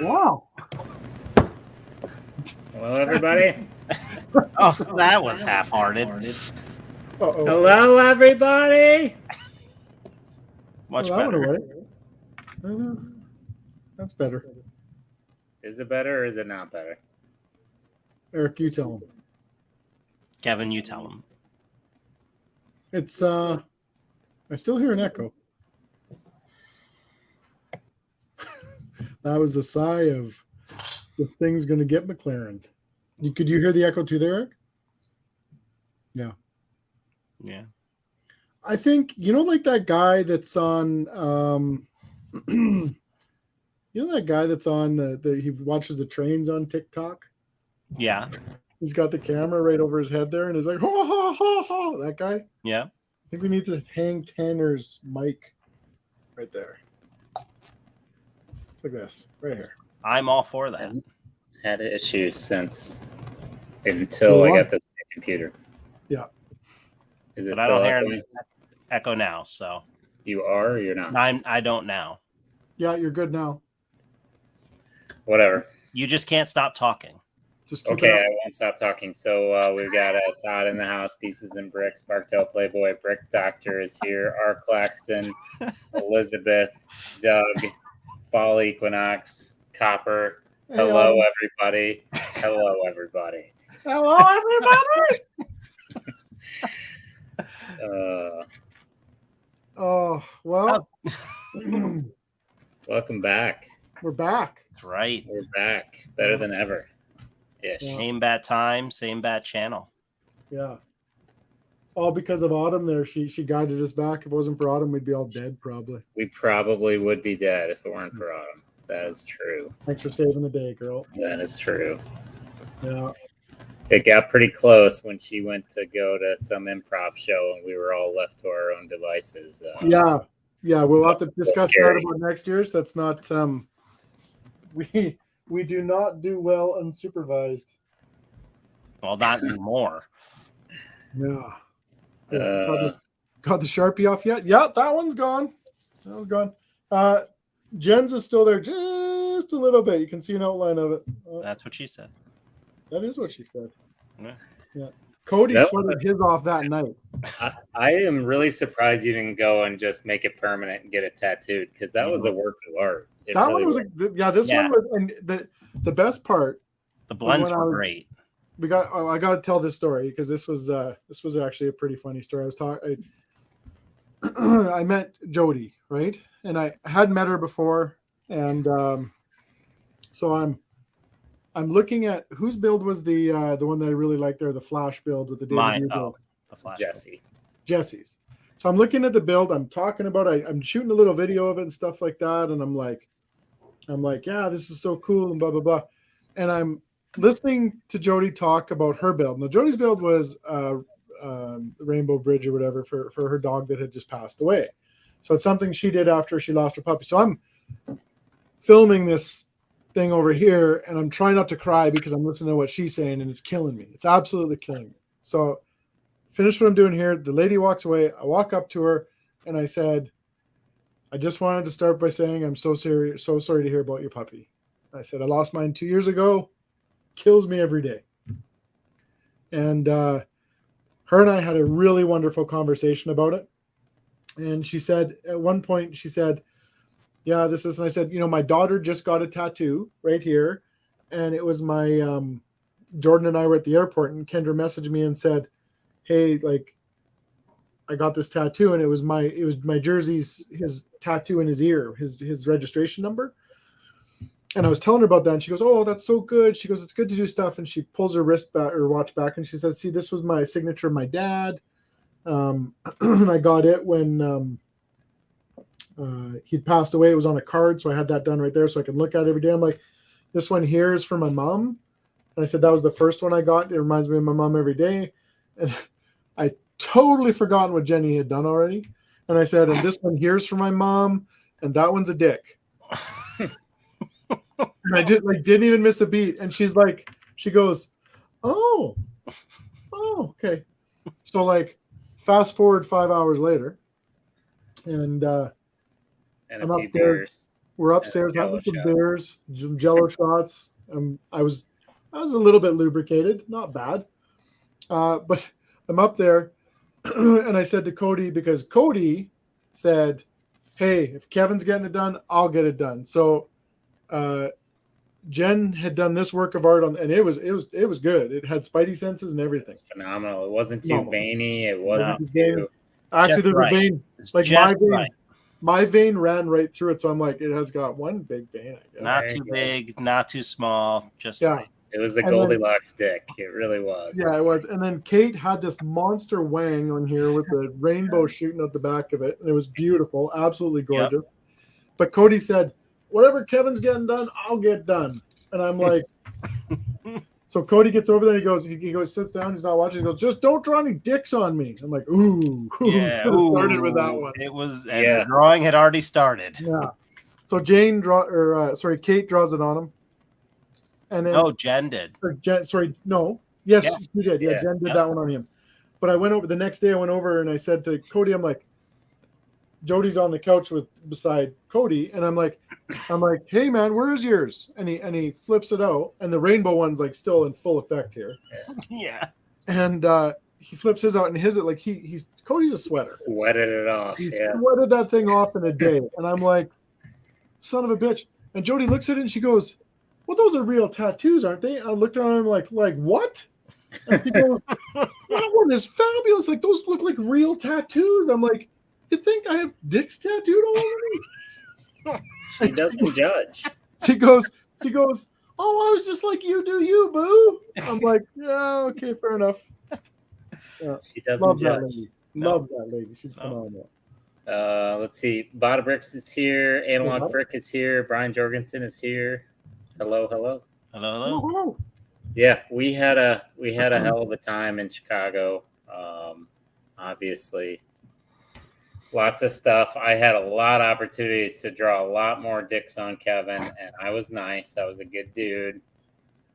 Wow. Hello, everybody. Oh, that was half-hearted. Uh-oh. Hello, everybody. Much Well, that better. went away. That's better. Is it better or is it not better? Eric, you tell him. Kevin, you tell him. It's I still hear an echo. That was the sigh of the thing's going to get McLaren. Could you hear the echo too there, Eric? Yeah. Yeah. I think, like that guy that's on, that guy that's on he watches the trains on TikTok? Yeah. He's got the camera right over his head there and he's like, ha, ha, ha, ha. That guy? Yeah. I think we need to hang Tanner's mic right there. Like this, right here. I'm all for that. Had issues until I got this computer. Yeah. Is it But I still don't hear echoing? an echo now, so. You are or you're not? I don't now. Yeah, you're good now. Whatever. You just can't stop talking. Just keep Okay, it I won't stop talking. So we've got Todd in the house, Pieces and Bricks, Barktail Playboy, Brick Doctor is here, R. Claxton, Elizabeth, Doug, Fall Equinox, Copper. Hello, everybody. Hello, everybody. Hello, everybody. Oh, well. Welcome back. We're back. That's right. We're back. Better than ever. Ish. Yeah. Same bad time, same bad channel. Yeah. All because of Autumn there. She guided us back. If it wasn't for Autumn, we'd be all dead probably. We probably would be dead if it weren't for Autumn. That is true. Thanks for saving the day, girl. That is true. Yeah. It got pretty close when she went to go to some improv show and we were all left to our own devices. Yeah. We'll have to discuss scary. that about next year's. That's not we do not do well unsupervised. Well, not anymore. Yeah. Got the Sharpie off yet? Yeah, that one's gone. That one's gone. Jen's is still there just a little bit. You can see an outline of it. That's what she said. That is what she said. Yeah. Cody sweated his off that night. I am really surprised you didn't go and just make it permanent and get it tattooed because that was a work of art. This one was, and the best part. The blends were great. I got to tell this story because this was actually a pretty funny story. I met Jody, right? And I hadn't met her before. And so I'm looking at whose build was the one that I really liked there, the Flash build with the David build. The Flash Jesse's. So I'm looking at the build. I'm talking about it. I'm shooting a little video of it and stuff like that. And I'm like, yeah, this is so cool and blah, blah, blah. And I'm listening to Jody talk about her build. Now, Jody's build was Rainbow Bridge or whatever for her dog that had just passed away. So it's something she did after she lost her puppy. So I'm filming this thing over here and I'm trying not to cry because I'm listening to what she's saying and it's killing me. It's absolutely killing me. So finish what I'm doing here. The lady walks away. I walk up to her and I said, I just wanted to start by saying I'm so sorry to hear about your puppy. I said, I lost mine 2 years ago. Kills me every day. And her and I had a really wonderful conversation about it. And she said, at one point, she said, yeah, this is, and I said, my daughter just got a tattoo right here. And it was my, Jordan and I were at the airport and Kendra messaged me and said, hey, like, I got this tattoo and it was my jersey's, his tattoo in his ear, his registration number. And I was telling her about that, and she goes, oh, that's so good. She goes, it's good to do stuff. And she pulls her wrist back or watch back, and she says, see, this was my signature of my dad. And I got it when he'd passed away. It was on a card, so I had that done right there so I could look at it every day. I'm like, this one here is for my mom. And I said, that was the first one I got. It reminds me of my mom every day. And I totally forgotten what Jenny had done already. And I said, and this one here's for my mom, and that one's a dick. And I didn't even miss a beat. And she goes, oh, okay. So fast forward 5 hours later, and a few beers. We're upstairs having some Jello beers, some Jello shots. I was a little bit lubricated, not bad. But I'm up there, and I said to Cody, because Cody said, "Hey, if Kevin's getting it done, I'll get it done." So Jen had done this work of art and it was good. It had spidey senses and everything. It's phenomenal. It wasn't too Phenomenal. veiny. It It wasn't was too. Actually, Just there's right. a vein, It's like just right. my vein ran right through it, so I'm like, it has got one big vein. I guess. Not There too you go. big, not too small, just Yeah. right. It was the And then- Goldilocks dick. It really was. Yeah, it was. And then Kate had this monster wang on here with the rainbow shooting out the back of it, and it was beautiful, absolutely gorgeous. But Cody said, "Whatever Kevin's getting done, I'll get done." And I'm like, so Cody gets over there. He goes, sits down. He's not watching. He goes, "Just don't draw any dicks on me." I'm like, "Ooh, Yeah, started with that one." It was, and the drawing had already started. Yeah. So Kate draws it on him, and then Jen did. Yes, Yeah. she did. Yeah, Jen did that one on him. But I went over the next day. I went over and I said to Cody, I'm like, Jody's on the couch beside Cody, and I'm like, "Hey man, where is yours?" And he flips it out, and the rainbow one's like still in full effect here. Yeah. And he flips his out, and his it like he's Cody's a sweater. Sweated it off. He sweated that thing off in a day, and I'm like, son of a bitch. And Jody looks at it and she goes, "Well, those are real tattoos, aren't they?" And I looked at him like what? And he goes, "That one is fabulous. Like those look like real tattoos." I'm like, "You think I have dicks tattooed all over me?" She doesn't judge. She goes, "Oh, I was just like you do you, boo." I'm like, "Yeah, okay, fair enough." Yeah. She doesn't Love judge. that lady. No. Love that lady. She's phenomenal. Let's see. Bada Bricks is here. Analog Bada. Brick is here. Brian Jorgensen is here. Hello. Hello. Hello. Yeah, we had a hell of a time in Chicago. Obviously, lots of stuff. I had a lot of opportunities to draw a lot more dicks on Kevin, and I was nice. I was a good dude.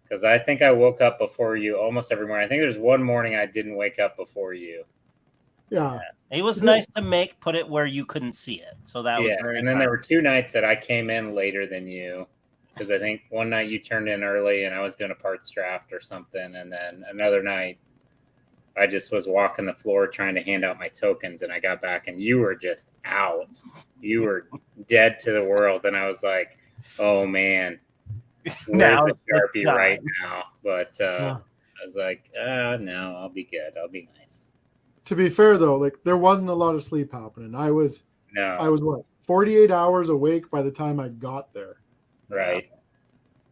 Because I think I woke up before you almost every morning. I think there's one morning I didn't wake up before you. Yeah. It was nice to put it where you couldn't see it. So that was very and then kind. there were 2 nights that I came in later than you. Because I think one night you turned in early and I was doing a parts draft or something. And then another night I just was walking the floor trying to hand out my tokens. And I got back and you were just out. You were dead to the world. And I was like, oh, man. Where's the Sharpie right now? But I was like, no, I'll be good. I'll be nice. To be fair, though, like there wasn't a lot of sleep happening. I was what, 48 hours awake by the time I got there. Right.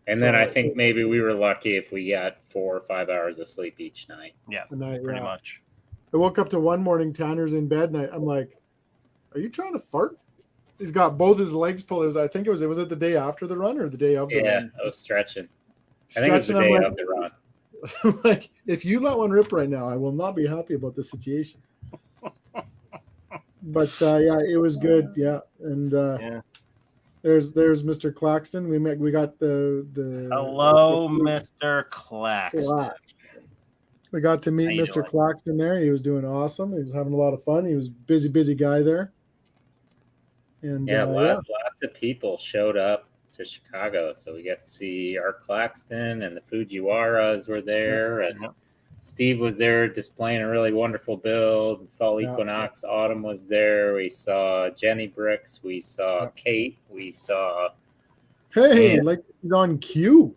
And then I think maybe we were lucky if we got 4 or 5 hours of sleep each night. Yeah, pretty much. I woke up to one morning, Tanner's in bed, and I'm like, "Are you trying to fart?" He's got both his legs pulled. I think it was the day after the run or the day of the run? Yeah, I was stretching. I think it was the day of the run. Like, if you let one rip right now, I will not be happy about the situation. But it was good. Yeah, and there's Mr. Claxton. We got the hello, Mr. Claxton. We got to meet Mr. Claxton there. He was doing awesome. He was having a lot of fun. He was busy guy there. And lots of people showed up to Chicago, so we got to see Art Claxton and the Fujiwaras were there, and Steve was there displaying a really wonderful build. Fall Equinox Autumn was there. We saw Jenny Bricks. We saw Kate. We saw like he's on cue.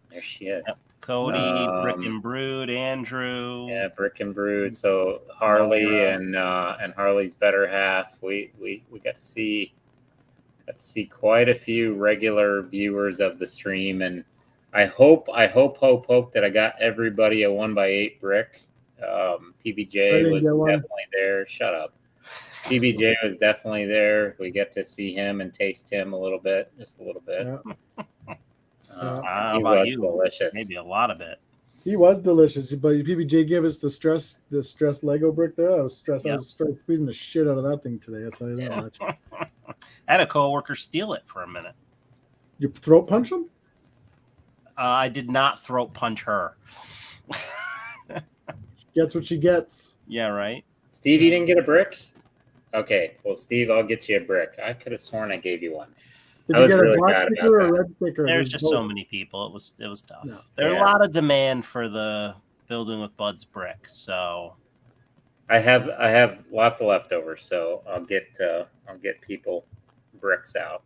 There she is. Cody, Brick and Brood, Andrew. Yeah, Brick and Brood. So Harley and Harley's better half. We got to see quite a few regular viewers of the stream, and I hope that I got everybody a 1x8 brick. PBJ was definitely there. Shut up. PBJ was definitely there. We get to see him and taste him a little bit, just a little bit. How he about was you? Delicious. Maybe a lot of it. He was delicious, but PBJ gave us the stress Lego brick there. I was stressed. I was squeezing the shit out of that thing today. I'll tell you that much. I had a coworker steal it for a minute. You throat punch him? I did not throat punch her. Gets what she gets. Yeah, right. Steve, you didn't get a brick? Okay, well, Steve, I'll get you a brick. I could have sworn I gave you one. Did I you was get really a black bad sticker or about a that. red sticker? There's just so both. many people. It was tough. No. There are Yeah. a lot of demand for the building with Bud's brick. So I have lots of leftovers, so I'll get people bricks out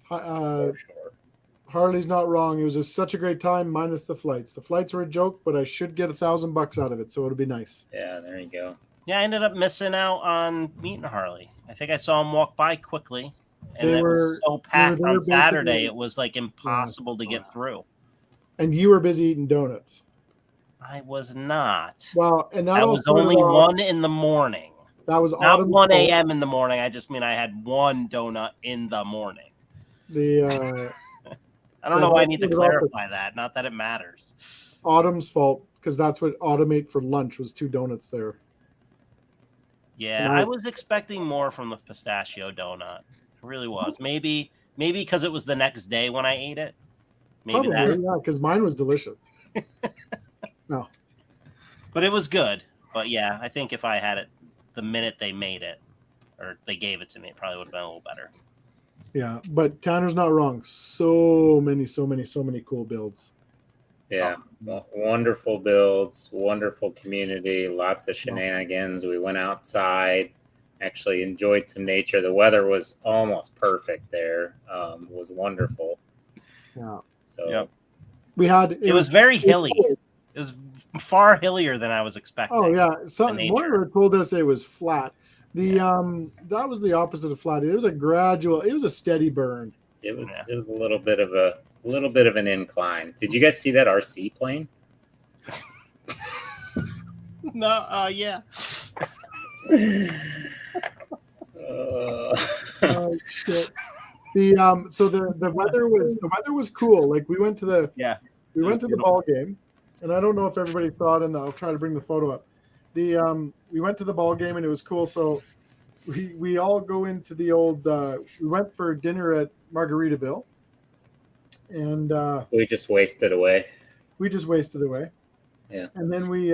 for sure. Harley's not wrong. It was just such a great time, minus the flights. The flights were a joke, but I should get $1,000 out of it, so it'll be nice. Yeah, there you go. yeah, I ended up missing out on meeting Harley. I think I saw him walk by quickly, and They it were- was so packed they were on basically- Saturday. It was like impossible to get through. And you were busy eating donuts. I was not. Well, and that That all was started only off- 1 in the morning. That was Not Autumn's 1 fault. a.m. in the morning. I just mean I had 1 donut in the morning. The I don't Yeah, know why I that need to was awful. clarify that. Not that it matters. Autumn's fault, because that's what Autumn ate for lunch was 2 donuts there. Yeah, Right. I was expecting more from the pistachio donut. It really was. Maybe because it was the next day when I ate it. Maybe Probably, that. yeah, because mine was delicious. No. But it was good. But yeah, I think if I had it the minute they made it or they gave it to me, it probably would have been a little better. Yeah, but Tanner's not wrong. So many cool builds. Yeah, well, wonderful builds, wonderful community, lots of shenanigans. We went outside, actually enjoyed some nature. The weather was almost perfect there. Was wonderful. Yeah. So Yep. We had It was very hilly. It was far hillier than I was expecting. Oh yeah, some nature. Moira told us it was flat. The that was the opposite of flat. It was a gradual. It was a steady burn. it was Yeah. it was a little bit of an incline. Did you guys see that RC plane? No, yeah. Oh shit. The so the weather was cool. Like we went to the ball game, and I don't know if everybody thought, and I'll try to bring the photo up. We went to the ball game and it was cool. So we all go into the old. We went for dinner at Margaritaville, and we just wasted away. we just wasted away. Yeah. And then we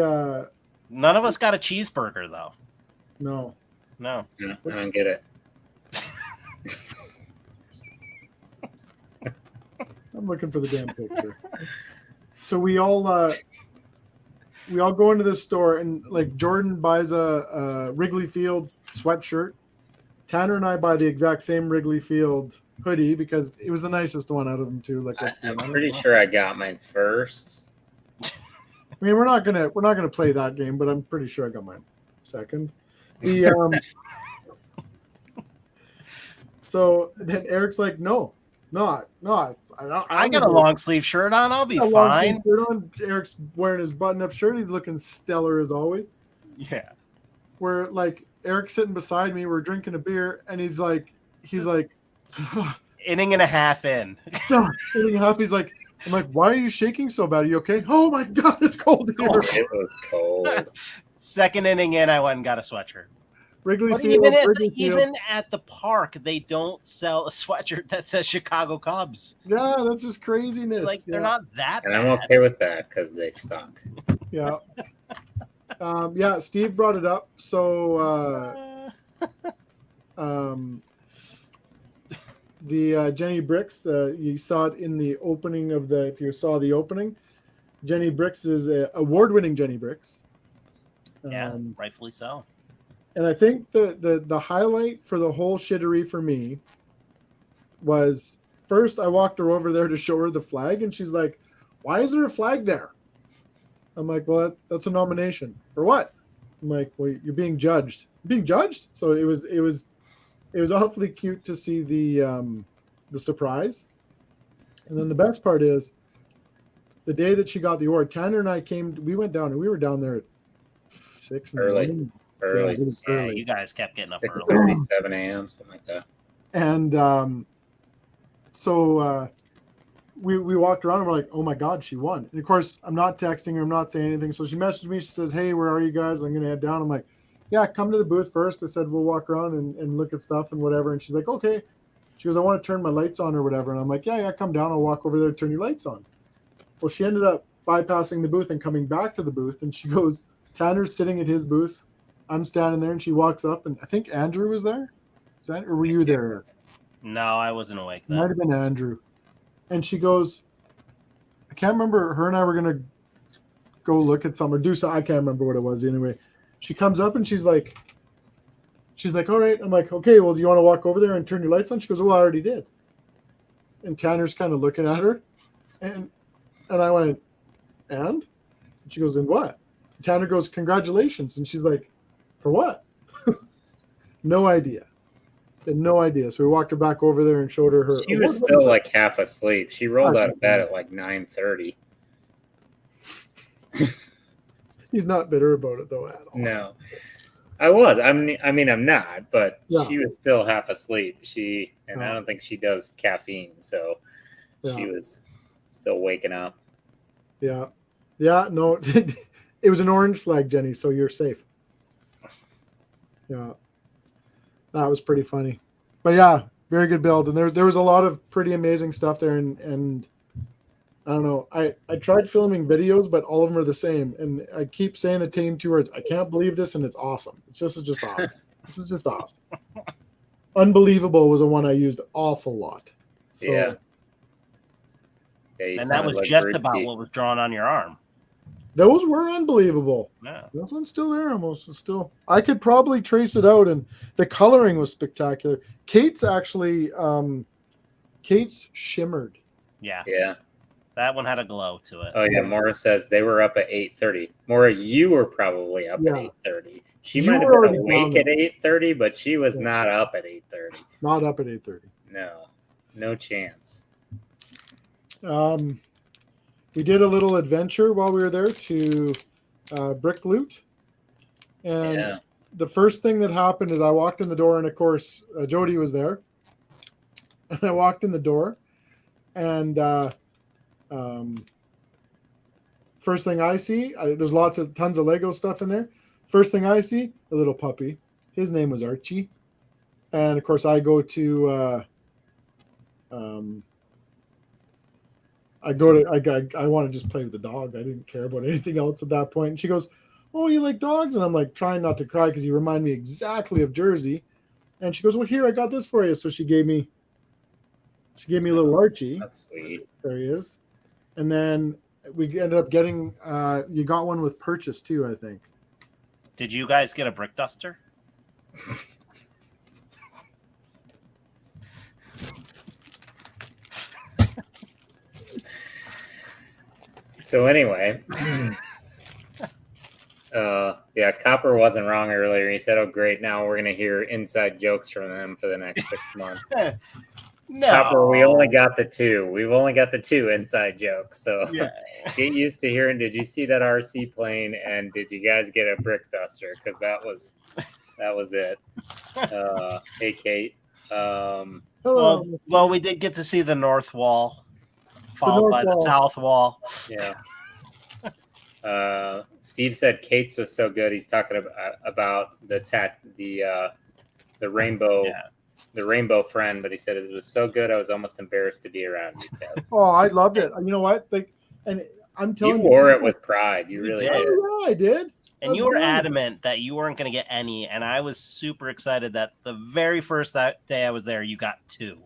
None of us got a cheeseburger though. no. No. I don't get it. I'm looking for the damn picture. So we all go into this store, and like Jordan buys a Wrigley Field sweatshirt. Tanner and I buy the exact same Wrigley Field hoodie because it was the nicest one out of them too. Like let's be I'm honest. pretty sure I got mine first. I mean, we're not gonna play that game, but I'm pretty sure I got mine second. The so then Eric's like, no, not. I got a long sleeve shirt on. I'll be fine. Eric's wearing his button-up shirt. He's looking stellar as always. Yeah. Where like Eric's sitting beside me, we're drinking a beer, and he's like, Inning and a half in. hitting half. He's like, I'm like, why are you shaking so bad? Are you okay? Oh my god, it's cold here. It was cold. Second inning in, I went and got a sweatshirt. Wrigley But Field. even at the park, they don't sell a sweatshirt that says Chicago Cubs. Yeah, that's just craziness. Like they're not that And bad. I'm okay with that because they suck. Yeah. Yeah, Steve brought it up. So the Jenny Bricks, you saw it in the opening of the. If you saw the opening, Jenny Bricks is a award-winning Jenny Bricks. Yeah, rightfully so. And I think the highlight for the whole shittery for me was first I walked her over there to show her the flag, and she's like, "Why is there a flag there?" I'm like, "Well, that's a nomination for what?" I'm like, "Well, you're being judged." Being judged? So it was awfully cute to see the surprise. And then the best part is the day that she got the award, Tanner and I we went down, and we were down there at 6 in the Early. morning. Early. Yeah, it was Yeah, early. you guys kept getting up early. 6:30, 7 a.m., something like that. And so we walked around and we're like, oh my God, she won. And of course, I'm not texting her, I'm not saying anything. So she messaged me, she says, hey, where are you guys? I'm going to head down. I'm like, yeah, come to the booth first. I said, we'll walk around and look at stuff and whatever. And she's like, okay. She goes, I want to turn my lights on or whatever. And I'm like, yeah, come down. I'll walk over there, turn your lights on. Well, she ended up bypassing the booth and coming back to the booth. And she goes, Tanner's sitting at his booth I'm standing there, and she walks up, and I think Andrew was there. Is that, or were you there? No, I wasn't awake It might then. have been Andrew. And she goes, I can't remember. Her and I were gonna go look at something or do something. I can't remember what it was. Anyway, she comes up and she's like, all right. I'm like, okay. Well, do you want to walk over there and turn your lights on? She goes, well, I already did. And Tanner's kind of looking at her, and I went, and she goes, and what? Tanner goes, congratulations. And she's like, for what? No idea. Had no idea. So we walked her back over there and showed her. She was still like half asleep. She rolled out of bed at like 9:30. He's not bitter about it though at all. No, I was. I mean, I'm not, but Yeah. she was still half asleep. I Yeah. don't think she does caffeine, so she was still waking up. Yeah. No, it was an orange flag, Jenny. So you're safe. Yeah. That was pretty funny, but yeah, very good build. And there was a lot of pretty amazing stuff there. And I don't know. I tried filming videos, but all of them are the same. And I keep saying the same two words. I can't believe this, and it's awesome. It's just awesome. This is just awesome. Unbelievable was the one I used awful lot. So, Yeah. And that was just about what was drawn on your arm. Those were unbelievable. Yeah. This one's still there almost. It's still, I could probably trace it out, and the coloring was spectacular. Kate's actually, Kate's shimmered. Yeah. Yeah. That one had a glow to it. Oh yeah. Maura says they were up at 8:30. Maura, you were probably up at 8:30. She You might have were been already awake at 8:30, but she was not up at 8:30. Not up at 8:30. No chance. We did a little adventure while we were there to Brick Loot. And the first thing that happened is I walked in the door, and of course, Jody was there. And I walked in the door, and first thing I see, there's tons of Lego stuff in there. First thing I see, a little puppy. His name was Archie. And of course, I go to I want to just play with the dog. I didn't care about anything else at that point. And she goes, oh, you like dogs? And I'm like trying not to cry because you remind me exactly of Jersey. And she goes, well, here, I got this for you. So she gave me a little Archie. That's sweet. There he is. And then we ended up getting, you got one with purchase too, I think. Did you guys get a brick duster? So anyway, yeah, Copper wasn't wrong earlier. He said, "Oh, great! Now we're gonna hear inside jokes from them for the next 6 months." No, Copper, we only got the two. We've only got the two inside jokes. So Yeah. get used to hearing. Did you see that RC plane? And did you guys get a brick duster? Because that was it. Hey, Kate. Well, we did get to see the north wall, followed by the south wall. Yeah. Steve said Kate's was so good. He's talking about the rainbow. Yeah. The rainbow friend, but he said it was so good I was almost embarrassed to be around you, Kev. Oh, I loved it. You know what? And I'm telling you, you wore it with pride. You really did. did. Oh, yeah, I did. And you were adamant that you weren't going to get any, and I was super excited that the very first day I was there, you got two.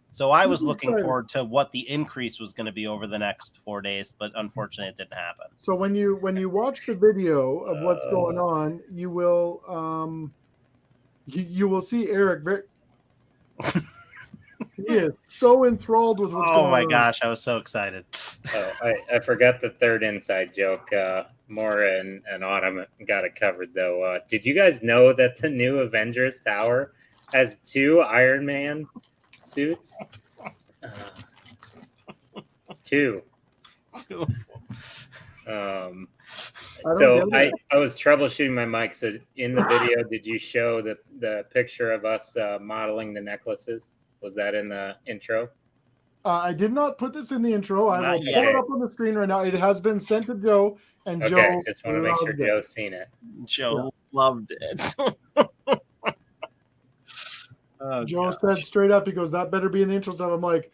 So I was looking forward to what the increase was going to be over the next 4 days, but unfortunately, it didn't happen. So when you watch the video of what's going on, you will you will see Eric very. He is so enthralled with what's going on. Oh my gosh, I was so excited. Oh, I forgot the third inside joke. Maura and Autumn got it covered, though. Did you guys know that the new Avengers Tower has 2 Iron Man suits? 2. So I was troubleshooting my mic. So in the video, did you show the picture of us modeling the necklaces? Was that in the intro? I did not put this in the intro. I will Not pull yet. it up on the screen right now. It has been sent to Joe, and Okay, Joe just want to make sure loved it. Joe's seen it. Joe loved it. Oh, Joe gosh. said straight up, he goes, "That better be in the intro stuff." I'm like,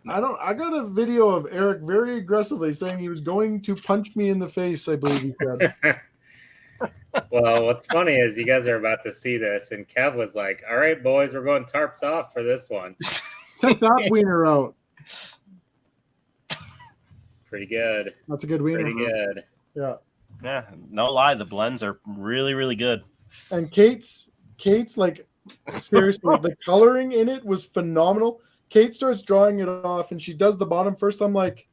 I got a video of Eric very aggressively saying he was going to punch me in the face, I believe he said. Well, what's funny is you guys are about to see this, and Kev was like, "All right, boys, we're going tarps off for this one." Check that wiener out. Pretty good. That's a good wiener. Pretty good. Yeah. Yeah, no lie, the blends are really, really good. And Kate's like, seriously, the coloring in it was phenomenal. Kate starts drawing it off, and she does the bottom first. I'm like,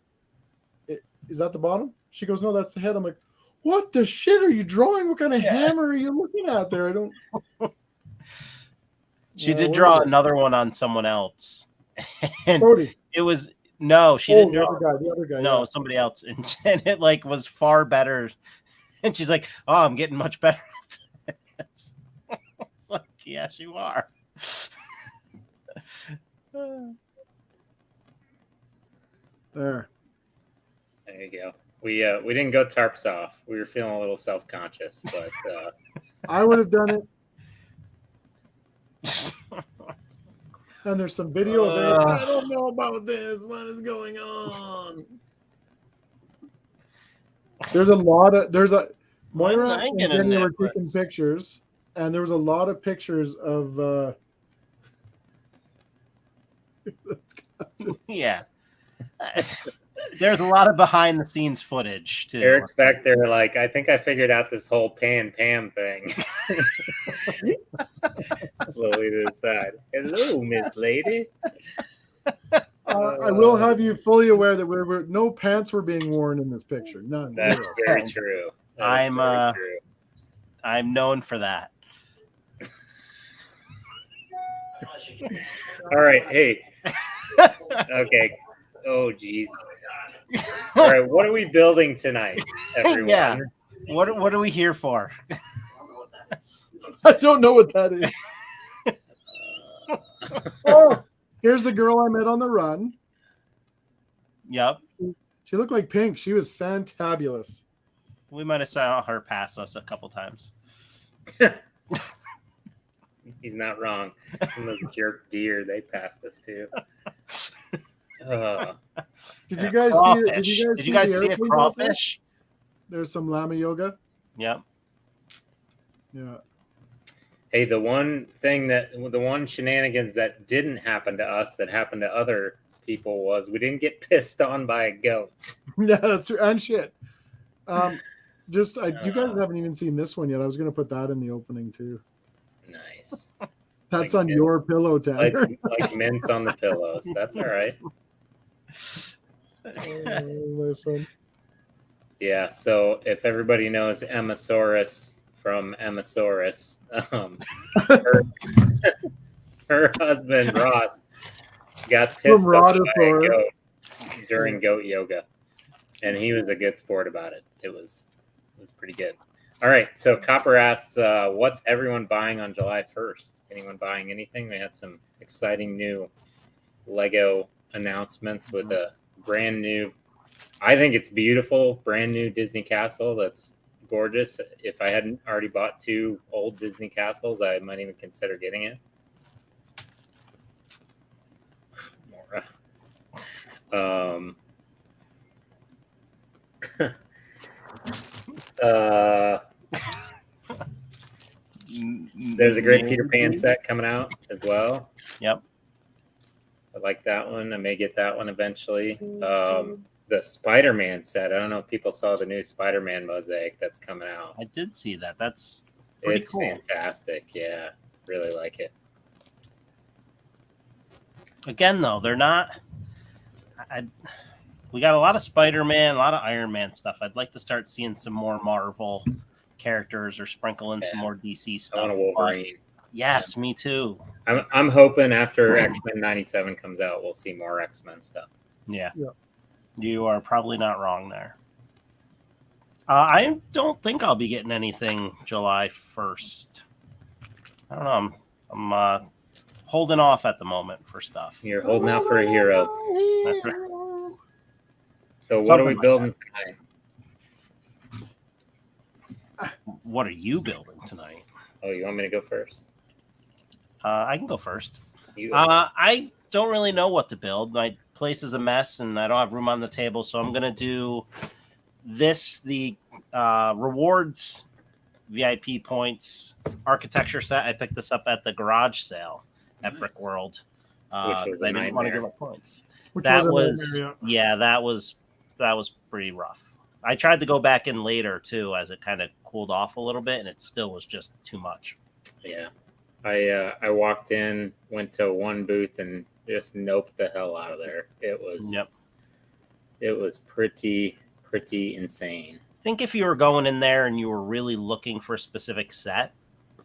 is that the bottom? She goes, no, that's the head. I'm like, what the shit are you drawing? What kind of hammer are you looking at there? I don't. She did draw another one on someone else, and Cody. it was no, she didn't draw the other guy. No, yeah. somebody else, and it like was far better. And she's like, "Oh, I'm getting much better at this." It's like, yes, you are. There. There you go. We didn't go tarps off. We were feeling a little self-conscious, but I would have done it. And there's some video of it. I don't know about this. What is going on? There's a Moira and Jenny were taking pictures, and there was a lot of pictures of Yeah. There's a lot of behind the scenes footage too. Eric's back there like, I think I figured out this whole Pam thing. Slowly to the side. Hello, Miss Lady. I will have you fully aware that no pants were being worn in this picture. None. That's Zero. very true. That's very true. I'm known for that. All right, hey. Okay. Oh, geez. All right, what are we building tonight, everyone? Yeah. What are we here for? I don't know what that is. Oh, here's the girl I met on the run. Yep. She looked like Pink. She was fantabulous. We might have saw her pass us a couple times. He's not wrong. And those jerk deer, they passed us too. Did you guys see? Did you guys see a crawfish? There's some llama yoga. Yep. Yeah. Hey, the one shenanigans that didn't happen to us that happened to other people was we didn't get pissed on by a goat. Yeah, that's true. And shit. You guys haven't even seen this one yet. I was going to put that in the opening too. Nice. That's like on mints, your pillow, Tanner. like mints on the pillows. That's all right. My son. Yeah. So if everybody knows Emmasaurus from Emmasaurus, her husband Ross got pissed off by a goat during goat yoga, and he was a good sport about it. It was pretty good. All right, so Copper asks, what's everyone buying on July 1st? Anyone buying anything? They had some exciting new Lego announcements with a brand new, I think it's beautiful, brand new Disney castle that's gorgeous. If I hadn't already bought 2 old Disney castles, I might even consider getting it. There's a great Peter Pan set coming out as well. Yep. I like that one. I may get that one eventually. The Spider-Man set. I don't know if people saw the new Spider-Man mosaic that's coming out. I did see that. That's pretty cool. Fantastic. Yeah, really like it. Again, though, they're not. We got a lot of Spider-Man, a lot of Iron Man stuff. I'd like to start seeing some more Marvel characters or sprinkle in some more DC stuff. I want a Wolverine. Yes, me too. I'm hoping after X-Men 97 comes out, we'll see more X-Men stuff. Yeah. You are probably not wrong there. I don't think I'll be getting anything July 1st. I don't know. I'm holding off at the moment for stuff. You're holding out for a hero. That's right. So what are we building tonight? What are you building tonight? Oh, you want me to go first? I can go first. You I don't really know what to build. My place is a mess, and I don't have room on the table, so I'm going to do the rewards VIP points architecture set. I picked this up at the garage sale at Brick World. Which was a I didn't want to nightmare. give up points. Which That was a was nightmare, yeah, that was pretty rough. I tried to go back in later too, as it kind of cooled off a little bit, and it still was just too much. Yeah. I walked in, went to one booth, and just noped the hell out of there. It was pretty insane. I think if you were going in there and you were really looking for a specific set,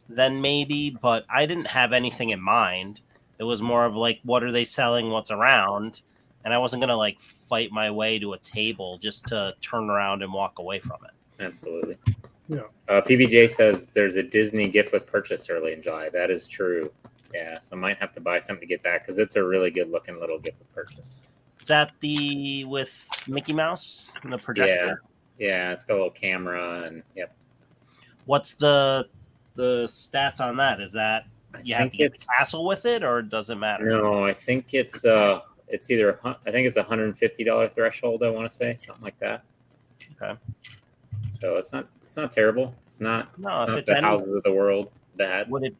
then maybe, but I didn't have anything in mind. It was more of like, what are they selling? What's around? And I wasn't going to like fight my way to a table just to turn around and walk away from it. Absolutely. Yeah. PBJ says there's a Disney gift with purchase early in July. That is true. Yeah, so I might have to buy something to get that because it's a really good looking little gift with purchase. Is that the with Mickey Mouse and the projector? Yeah, it's got a little camera and yep. What's the stats on that? Is that you have to get the castle with it, or does it matter? No, I think it's either I think it's $150 threshold. I want to say something like that. Okay. So it's not terrible. It's not it's the houses of the world bad. Would it?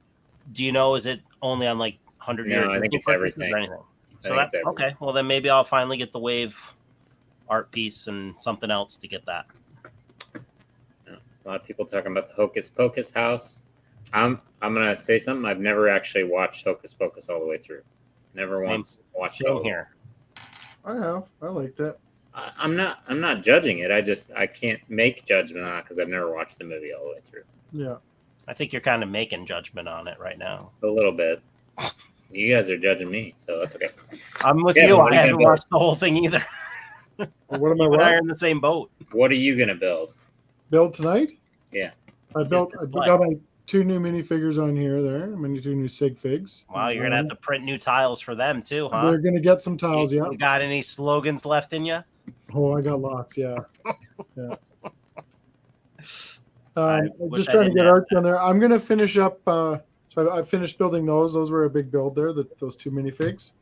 Do you know? Is it only on like 100-year? No, I think it's everything. So that's okay. Well, then maybe I'll finally get the Wave art piece and something else to get that. A lot of people talking about the Hocus Pocus house. I'm gonna say something. I've never actually watched Hocus Pocus all the way through. Never once watched it. Same here. I have. I liked it. I'm not judging it. I can't make judgment on it because I've never watched the movie all the way through. Yeah. I think you're kind of making judgment on it right now. A little bit. You guys are judging me, so that's okay. I'm with you. I haven't watched the whole thing either. What am I? You and I are in the same boat. What are you gonna build? Build tonight? Yeah. I got my 2 new minifigures on here. There, 2 new sig figs. Wow, you're gonna have to print new tiles for them too, huh? We're gonna get some tiles. You got any slogans left in you? Oh, I got lots. Yeah. Yeah. I'm just I trying to didn't get ask art that. done there. I'm gonna finish up. So I finished building those. Those were a big build there. Those 2 minifigs.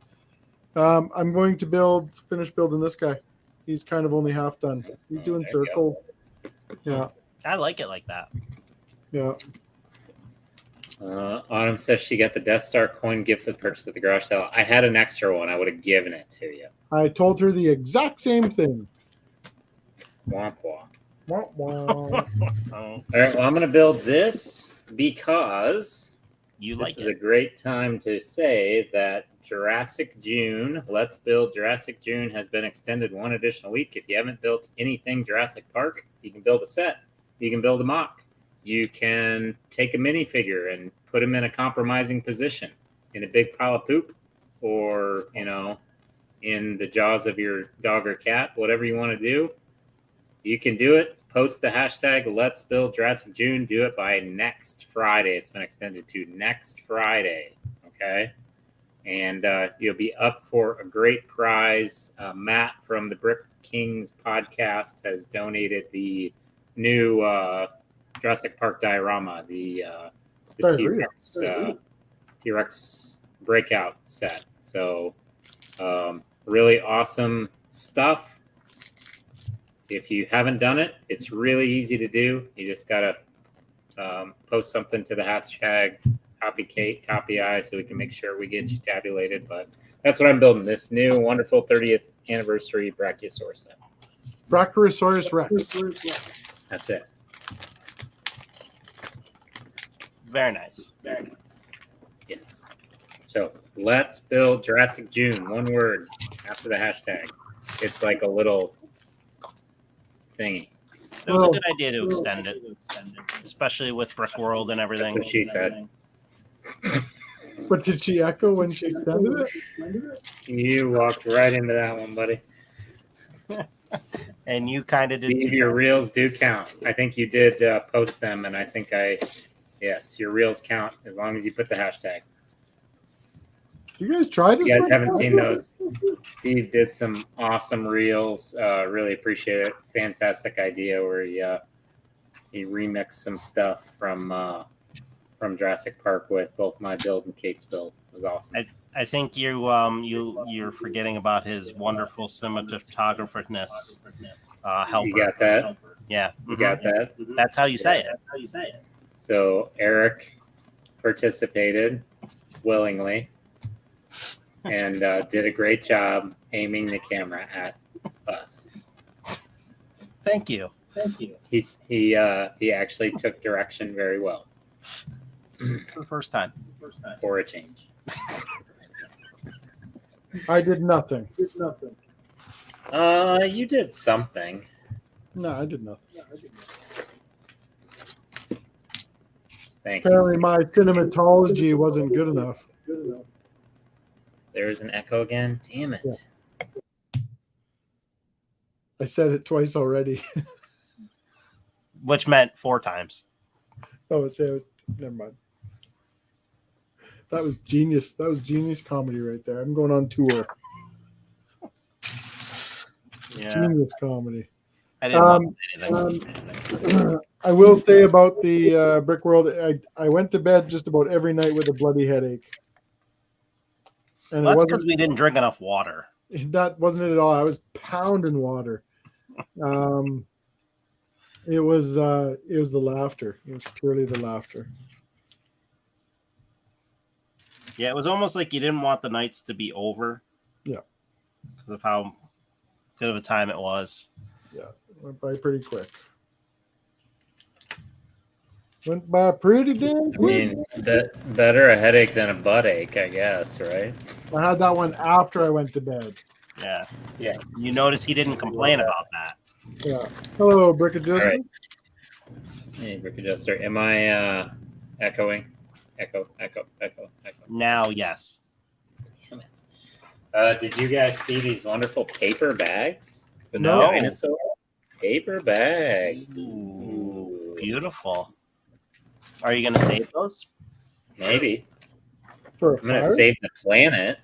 I'm going to finish building this guy. He's kind of only half done. He's doing circle. Yeah. I like it like that. Yeah. Autumn says she got the Death Star coin gift with purchase at the garage sale. I had an extra one. I would have given it to you. I told her the exact same thing. Womp womp. Wah, wah. Oh, All right, well, I'm going to build this because you this like is it. a great time to say that Jurassic June, Let's Build Jurassic June, has been extended 1 additional week. If you haven't built anything Jurassic Park, you can build a set. You can build a mock. You can take a minifigure and put him in a compromising position in a big pile of poop or, in the jaws of your dog or cat, whatever you want to do. You can do it. Post the hashtag Let's Build Jurassic June. Do it by next Friday. It's been extended to next Friday. Okay. And you'll be up for a great prize. Matt from the Brick Kings podcast has donated the new Jurassic Park diorama, the T-Rex breakout set. So really awesome stuff. If you haven't done it, it's really easy to do. You just got to post something to the hashtag copy Kate, copy I, so we can make sure we get you tabulated. But that's what I'm building, this new wonderful 30th anniversary Brachiosaurus set. Brachiosaurus Rex. That's it. Very nice. Yes. So let's build Jurassic June. 1 word after the hashtag. It's like a little thingy. It was a good idea to extend it, especially with Brick World and everything. That's what she said. But did she echo when she extended it? You walked right into that one, buddy. And you kind of did Steve, too. your reels do count. I think you did post them, and I think yes, your reels count as long as you put the hashtag. You guys try this? You guys one? haven't seen those. Steve did some awesome reels. Really appreciate it. Fantastic idea where he remixed some stuff from Jurassic Park with both my build and Kate's build. It was awesome. I think you're forgetting about his wonderful cinematographerness. Helper. You got that? Yeah, You got that? That's how you say it. So Eric participated willingly and did a great job aiming the camera at us. Thank you. He actually took direction very well For the first time. for a change. I did nothing. You did something. No, I did nothing. Thank you. Apparently, Steve. my cinematology wasn't good enough. There was an echo again. Damn it. Yeah. I said it twice already. Which meant 4 times. Oh, never mind. That was genius. That was genius comedy right there. I'm going on tour. Yeah. Genius comedy. I didn't want to say anything. I will say about the Brick World. I went to bed just about every night with a bloody headache, and Well, it that's because wasn't. we didn't drink enough water. That wasn't it at all. I was pounding water. It was the laughter. It was purely the laughter. Yeah, it was almost like you didn't want the nights to be over. Yeah. Because of how good of a time it was. Yeah, went by pretty quick. Went by pretty damn I quick. mean, better a headache than a butt ache, I guess, right? I had that one after I went to bed. Yeah. Yeah. You notice he didn't complain about that. Yeah. Hello, Brick Adjuster. All right. Hey, Brick Adjuster. Am I echoing? Echo. Now, yes. Damn it. Did you guys see these wonderful paper bags? For the No. dinosaur? Paper bags. Ooh, beautiful. Are you going to save those? Maybe. For a I'm going to fire? save the planet.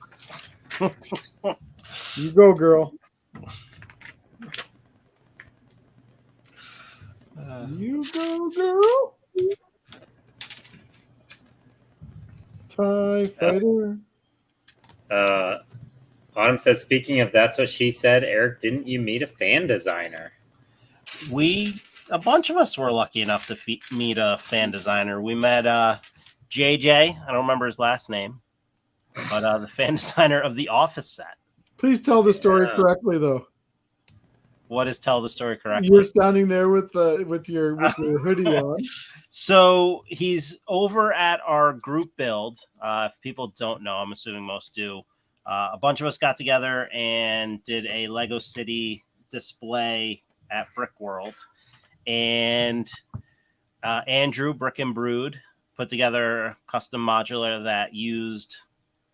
You go, girl. You go, girl. TIE fighter. Autumn says, speaking of that's what she said, Eric, didn't you meet a fan designer? A bunch of us were lucky enough to meet a fan designer. We met JJ. I don't remember his last name, but the fan designer of the Office set. Please tell the story correctly, though. What is tell the story correctly? You're standing there with your hoodie on. So he's over at our group build. If people don't know, I'm assuming most do. A bunch of us got together and did a Lego City display at Brick World. And Andrew, Brick and Brood, put together a custom modular that used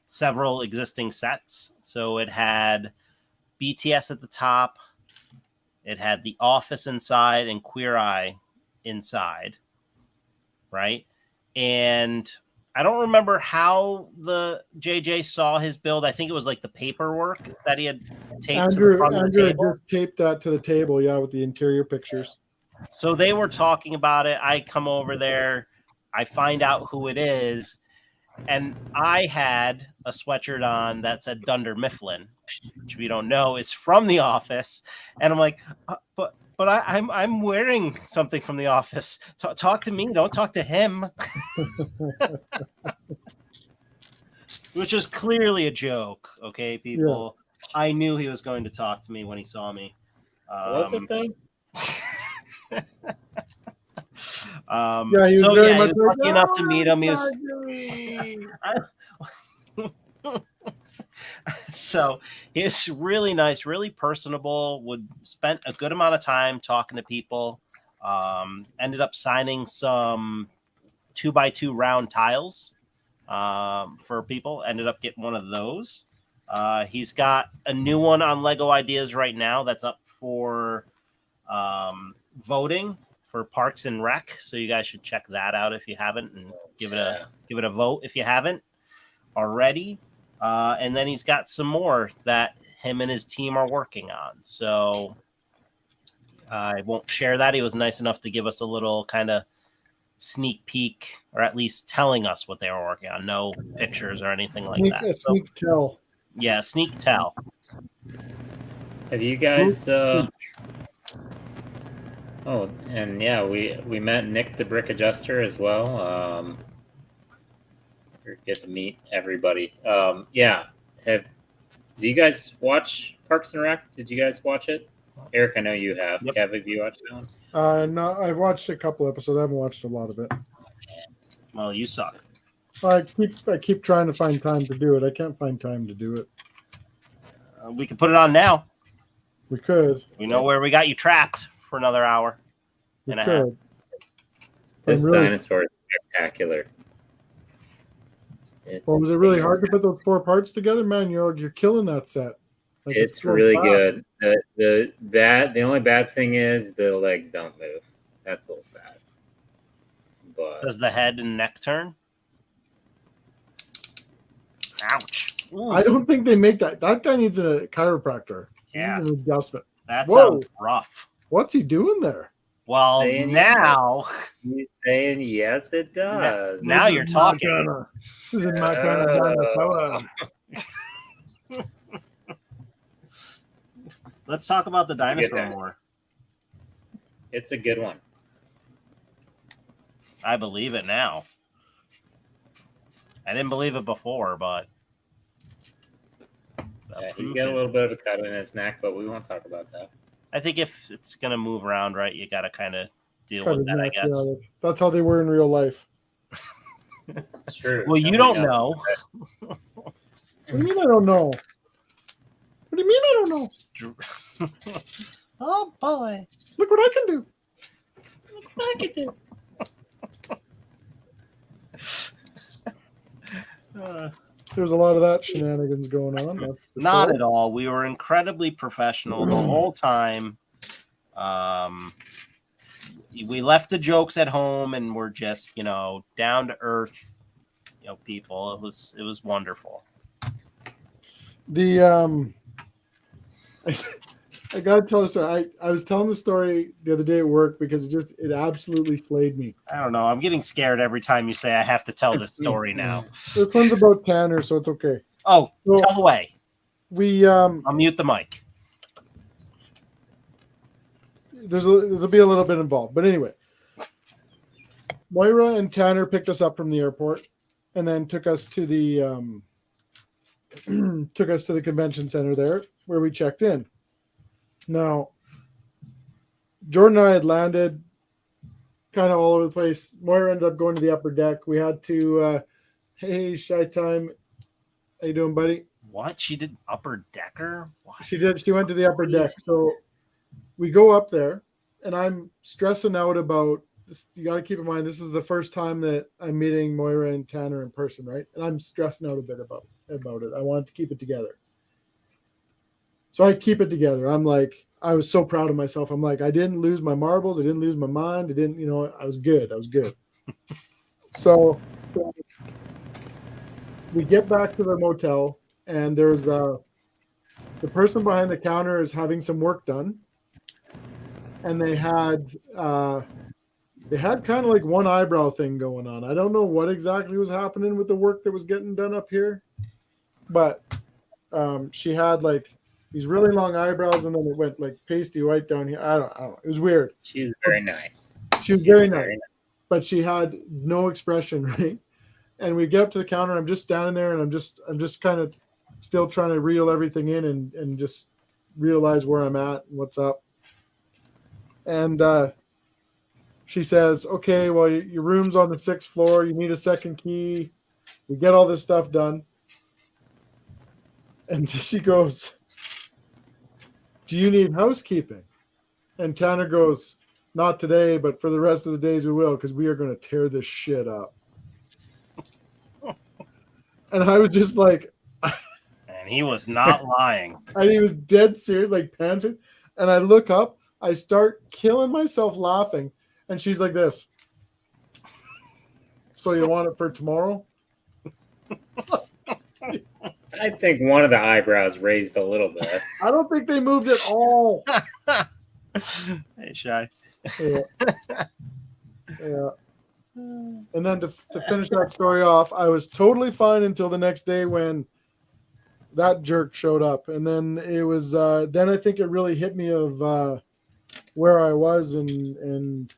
several existing sets. So it had BTS at the top. It had The Office inside and Queer Eye inside, right? And I don't remember how the JJ saw his build. I think it was like the paperwork that he had taped to the front of the table. Just taped that to the table, yeah, with the interior pictures. So they were talking about it. I come over there. I find out who it is. And I had a sweatshirt on that said Dunder Mifflin, which if you don't know is from The Office. And I'm like, but I'm wearing something from The Office. Talk to me. Don't talk to him. Which is clearly a joke. Okay, people. Yeah. I knew he was going to talk to me when he saw me. Was it though? He was lucky enough to meet him. He was so he's really nice, really personable. Spent a good amount of time talking to people. Ended up signing some 2x2 round tiles for people. Ended up getting one of those. He's got a new one on Lego Ideas right now that's up for voting for Parks and Rec. So you guys should check that out if you haven't, and give it a vote if you haven't already. And then he's got some more that him and his team are working on. So I won't share that. He was nice enough to give us a little kind of sneak peek, or at least telling us what they were working on. No pictures or anything like that. Sneak tell. Yeah, sneak tell. Have you guys Oh, and yeah, we met Nick the Brick Adjuster as well. We get to meet everybody. Yeah, do you guys watch Parks and Rec? Did you guys watch it? Eric, I know you have. Yep. Kev, have you watched that one? No, I've watched a couple episodes. I haven't watched a lot of it. Well, you suck. I keep trying to find time to do it. I can't find time to do it. We can put it on now. We could. We know where we got you trapped for another hour We and a half. could. This really- dinosaur is spectacular. Well, was it really hard to put those 4 parts together, man? You're killing that set. Like, It's so really fast. good. The only bad thing is the legs don't move. That's a little sad. But Does the head and neck turn? Ouch. I don't think they make that. That guy needs a chiropractor. He Yeah. needs an adjustment. That Whoa. sounds rough. What's he doing there? Well, Saying now he's saying yes, it does. Now This you're is my talking. kinda- This is my kind of dinosaur. let's talk about the dinosaur there. more. It's a good one. I believe it now. I didn't believe it before, but Yeah, he's got a little bit of a cut in his neck, but we won't talk about that. I think if it's gonna move around, right, you got to kind of deal Cut with his that. I neck, guess. yeah, that's how they were in real life. It's true. Well, you Nobody don't know. What do you mean I don't know? What do you mean I don't know? Oh boy! Look what I can do. Look what I can do. There's a lot of that shenanigans going on. That's for Not sure. at all. We were incredibly professional the whole time. We left the jokes at home and we're just, down to earth, people. It was wonderful. The I gotta tell the story. I was telling the story the other day at work because it absolutely slayed me. I don't know. I'm getting scared every time you say I have to tell this story now. This one's about Tanner, so it's okay. Oh, So tell away. we I'll mute the mic. there'll be a little bit involved, but anyway, Moira and Tanner picked us up from the airport, and then took us to the convention center there where we checked in. Now, Jordan and I had landed kind of all over the place. Moira ended up going to the upper deck. We had to, hey, Shy Time, how you doing, buddy? What? She did upper decker? What? She did. She went to the upper deck. So we go up there, and I'm stressing out about this. You got to keep in mind, this is the first time that I'm meeting Moira and Tanner in person, right? And I'm stressing out a bit about it. I wanted to keep it together. So I keep it together. I'm like, I was so proud of myself. I'm like, I didn't lose my marbles. I didn't lose my mind. I didn't, I was good. So we get back to the motel, and there's the person behind the counter is having some work done, and they had kind of like one eyebrow thing going on. I don't know what exactly was happening with the work that was getting done up here, but she had like these really long eyebrows, and then it went like pasty white down here. I don't know. It was weird. She's very nice. She was very nice, but she had no expression, right? And we get up to the counter. I'm just standing there, and I'm just kind of still trying to reel everything in and just realize where I'm at and what's up. And she says, "Okay, well, your room's on the 6th floor. You need a second key." We get all this stuff done, and she goes, "Do you need housekeeping?" And Tanner goes, "Not today, but for the rest of the days we will, because we are going to tear this shit up." And I was just like, And he was not lying. and he was dead serious, like panting. And I look up, I start killing myself laughing, and she's like this. "So you want it for tomorrow?" I think one of the eyebrows raised a little bit. I don't think they moved at all. Hey, Shy. Yeah. Yeah. And then to finish that story off, I was totally fine until the next day when that jerk showed up. And then it was, then I think it really hit me of where I was and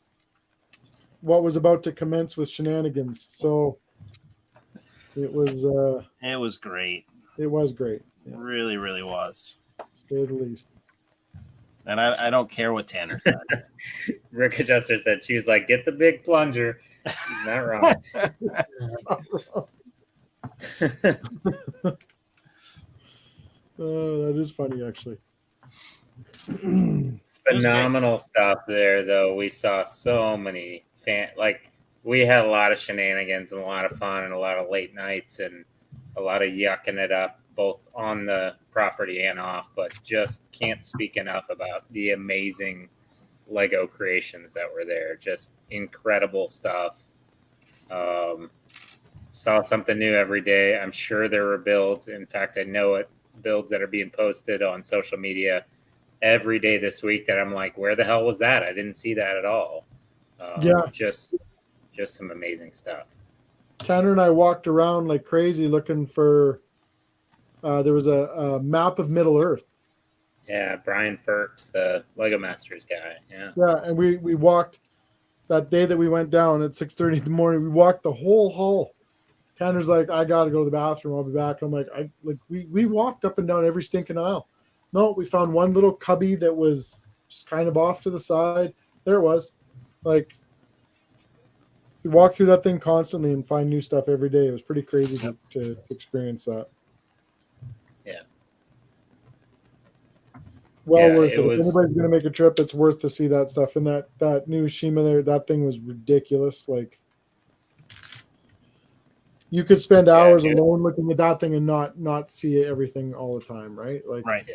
what was about to commence with shenanigans. So it was great. it was great. Yeah, Really, really was. to say the least. And I don't care what Tanner says. Rick Adjuster said she was like, "Get the big plunger." She's not wrong. That is funny, actually. Phenomenal stuff there, though. We saw so many we had a lot of shenanigans and a lot of fun and a lot of late nights and a lot of yucking it up both on the property and off, but just can't speak enough about the amazing Lego creations that were there. Just incredible stuff. Saw something new every day. I'm sure there were builds. In fact, I know it, builds that are being posted on social media every day this week that I'm like, where the hell was that? I didn't see that at all. Yeah. Just some amazing stuff. Tanner and I walked around like crazy looking for, there was a map of Middle Earth. Yeah, Brian Ferks, the Lego Masters guy. Yeah. Yeah, and we walked that day that we went down at 6:30 in the morning. We walked the whole hall. Tanner's like, I got to go to the bathroom. I'll be back. I'm like, we walked up and down every stinking aisle. No, we found one little cubby that was just kind of off to the side. There it was. Like, we walk through that thing constantly and find new stuff every day. It was pretty crazy to experience that. Yeah. Well worth it. If anybody's going to make a trip, it's worth to see that stuff. And that new Shima there, that thing was ridiculous. Like, you could spend hours alone looking at that thing and not see everything all the time, right? Like, right.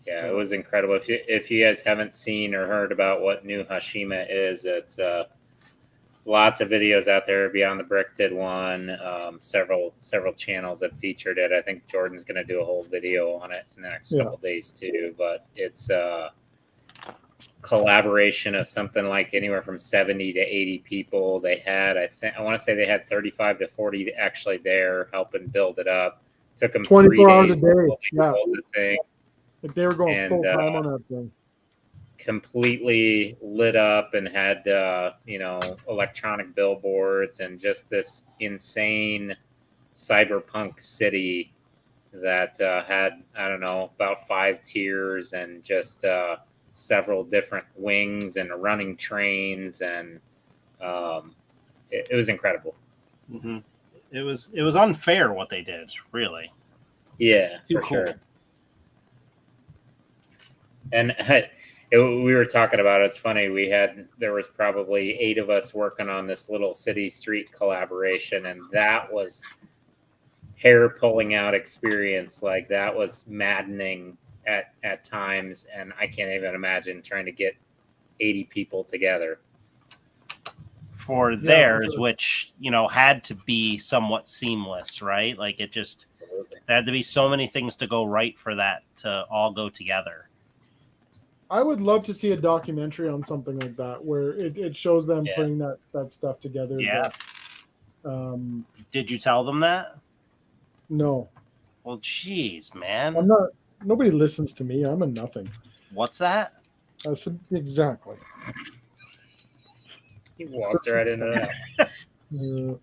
Yeah, it was incredible. If you guys haven't seen or heard about what new Hashima is, it's lots of videos out there. Beyond the Brick did one. Several channels have featured it. I think Jordan's going to do a whole video on it in the next couple days too. But it's a collaboration of something like anywhere from 70 to 80 people. They had, I want to say they had 35 to 40 actually there helping build it up. Took them 24 hours days a day. to build the thing. Like, they were going full time on that thing. Completely lit up and had electronic billboards and just this insane cyberpunk city that had, I don't know, about 5 tiers and just several different wings and running trains, and it was incredible. Mm-hmm. It was unfair what they did, really. Yeah, for sure. And we were talking about it. It's funny. There was probably 8 of us working on this little city street collaboration, and that was hair pulling out experience. Like, that was maddening at times, and I can't even imagine trying to get 80 people together for theirs, which had to be somewhat seamless, right? Like, it just there had to be so many things to go right for that to all go together. I would love to see a documentary on something like that where it shows them putting that stuff together. Yeah. But, did you tell them that? No. Well, geez, man. I'm not. Nobody listens to me. I'm a nothing. What's that? Exactly. He walked right into that.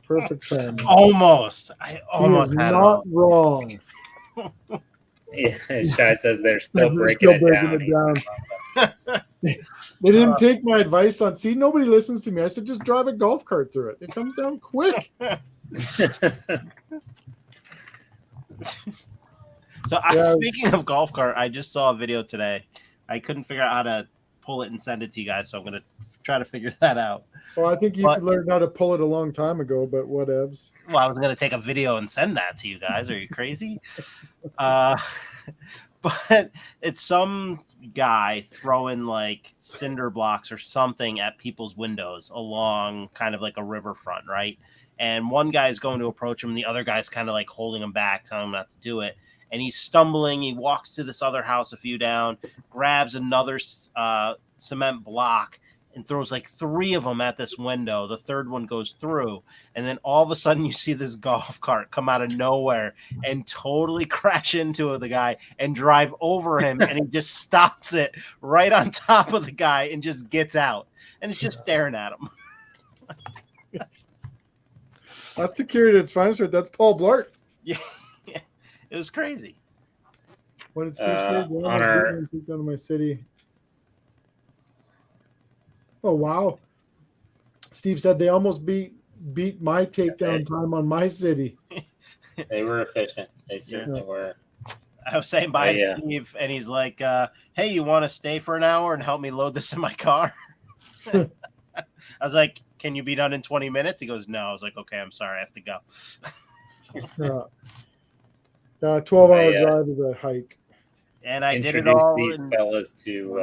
Perfect time. Almost. I almost had not wrong. Yeah, Shai says they're still breaking it down. They didn't take my advice on. See, nobody listens to me. I said, just drive a golf cart through it. It comes down quick. So, speaking of golf cart, I just saw a video today. I couldn't figure out how to pull it and send it to you guys, so I'm going to try to figure that out. Well, I think you learned how to pull it a long time ago, but whatevs. Well, I was going to take a video and send that to you guys. Are you crazy? But it's some guy throwing like cinder blocks or something at people's windows along kind of like a riverfront, right? And one guy's going to approach him, and the other guy's kind of like holding him back, telling him not to do it. And he's stumbling. He walks to this other house a few down, grabs another cement block, and throws like 3 of them at this window. The third one goes through, and then all of a sudden you see this golf cart come out of nowhere and totally crash into the guy and drive over him, and he just stops it right on top of the guy and just gets out, and it's just staring at him. That's security at its finest. That's Paul Blart. Yeah, it was crazy. What did Steve say? Down to my city. Oh wow! Steve said they almost beat my takedown time on my city. They were efficient. They certainly were. I was saying bye to Steve, and he's like, "Hey, you want to stay for an hour and help me load this in my car?" I was like, "Can you be done in 20 minutes?" He goes, "No." I was like, "Okay, I'm sorry, I have to go." 12-hour drive is a hike. And I did it all. These fellas to,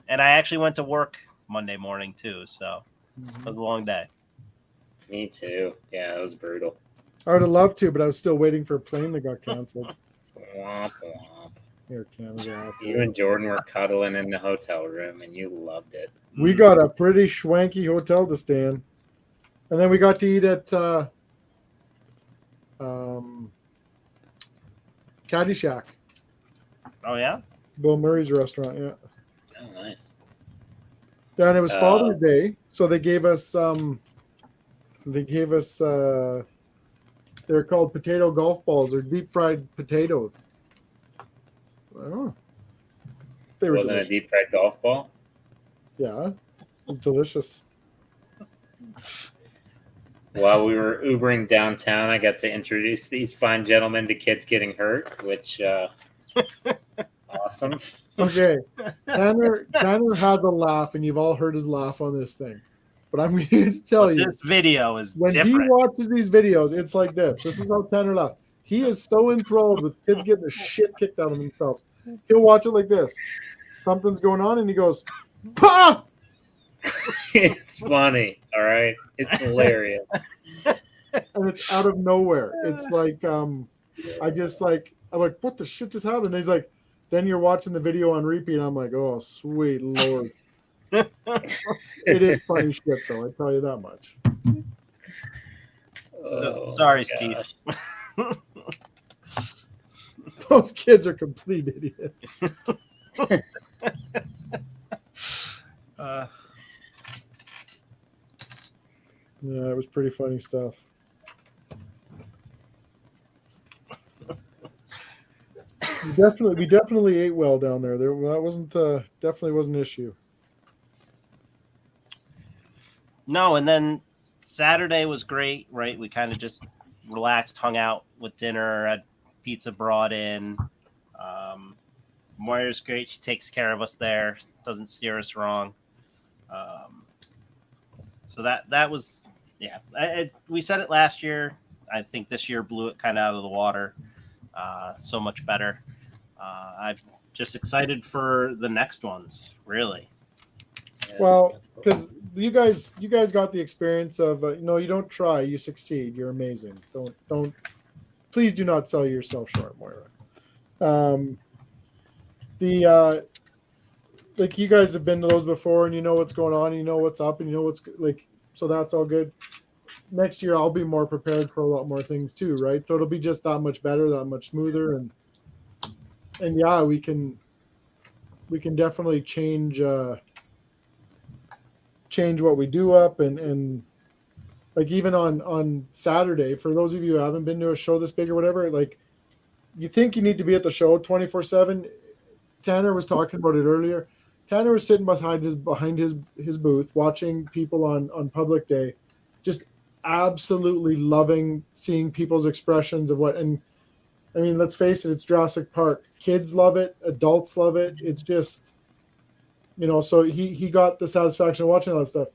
and I actually went to work Monday morning too, so it was a long day. Me too. Yeah, it was brutal. I would have loved to, but I was still waiting for a plane that got canceled. Womp womp. Here, Canada. You and Jordan were cuddling in the hotel room, and you loved it. We got a pretty schwanky hotel to stay in, and then we got to eat at Caddyshack. Oh yeah, Bill Murray's restaurant. Yeah. Oh, nice. Yeah, and it was Father's Day, so they gave us they're called potato golf balls or deep fried potatoes. Oh, they were Wasn't delicious. a deep fried golf ball? Yeah, it was delicious. While we were Ubering downtown, I got to introduce these fine gentlemen to kids getting hurt, which awesome. Okay, Tanner has a laugh, and you've all heard his laugh on this thing. But I'm here to tell you, this video is when different. he watches these videos, it's like this. This is how Tanner laughs. He is so enthralled with kids getting the shit kicked out of themselves. He'll watch it like this. Something's going on, and he goes, "Pah!" It's funny, all right? It's hilarious. And it's out of nowhere. It's like I'm like, what the shit just happened? And he's like, then you're watching the video on repeat, and I'm like, oh, sweet Lord. It is funny shit, though, I tell you that much. Oh, sorry, Steve. Those kids are complete idiots. Yeah, it was pretty funny stuff. We definitely ate well down there. That wasn't definitely wasn't an issue. No, and then Saturday was great, right? We kind of just relaxed, hung out with dinner, had pizza brought in. Moira's great. She takes care of us there, doesn't steer us wrong. So that was, yeah. We said it last year. I think this year blew it kind of out of the water. So much better. I'm just excited for the next ones, really. Well, because you guys got the experience of you don't try, you succeed. You're amazing. Don't please do not sell yourself short, Moira. Like you guys have been to those before, and you know what's going on, and you know what's up, and you know what's like. So that's all good. Next year, I'll be more prepared for a lot more things too, right? So it'll be just that much better, that much smoother, and yeah, we can definitely change what we do up, and like even on Saturday, for those of you who haven't been to a show this big or whatever, like you think you need to be at the show 24/7. Tanner was talking about it earlier. Tanner was sitting behind his booth watching people on public day, just absolutely loving seeing people's expressions of what. And I mean, let's face it, it's Jurassic Park. Kids love it, adults love it. It's just, so he got the satisfaction of watching all that stuff.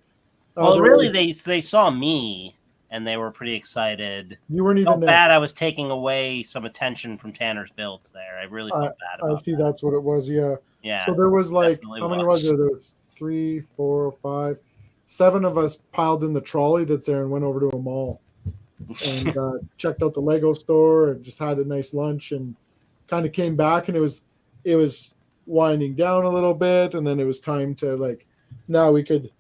Well, really, they saw me and they were pretty excited. You weren't even there. Bad. I was taking away some attention from Tanner's builds there. I really felt bad about I see. That's what it was. Yeah. Yeah. So there was like, how many was there? There was 3, 4, 5, 7 of us piled in the trolley that's there and went over to a mall and checked out the Lego store and just had a nice lunch and kind of came back, and it was winding down a little bit, and then it was time to like now the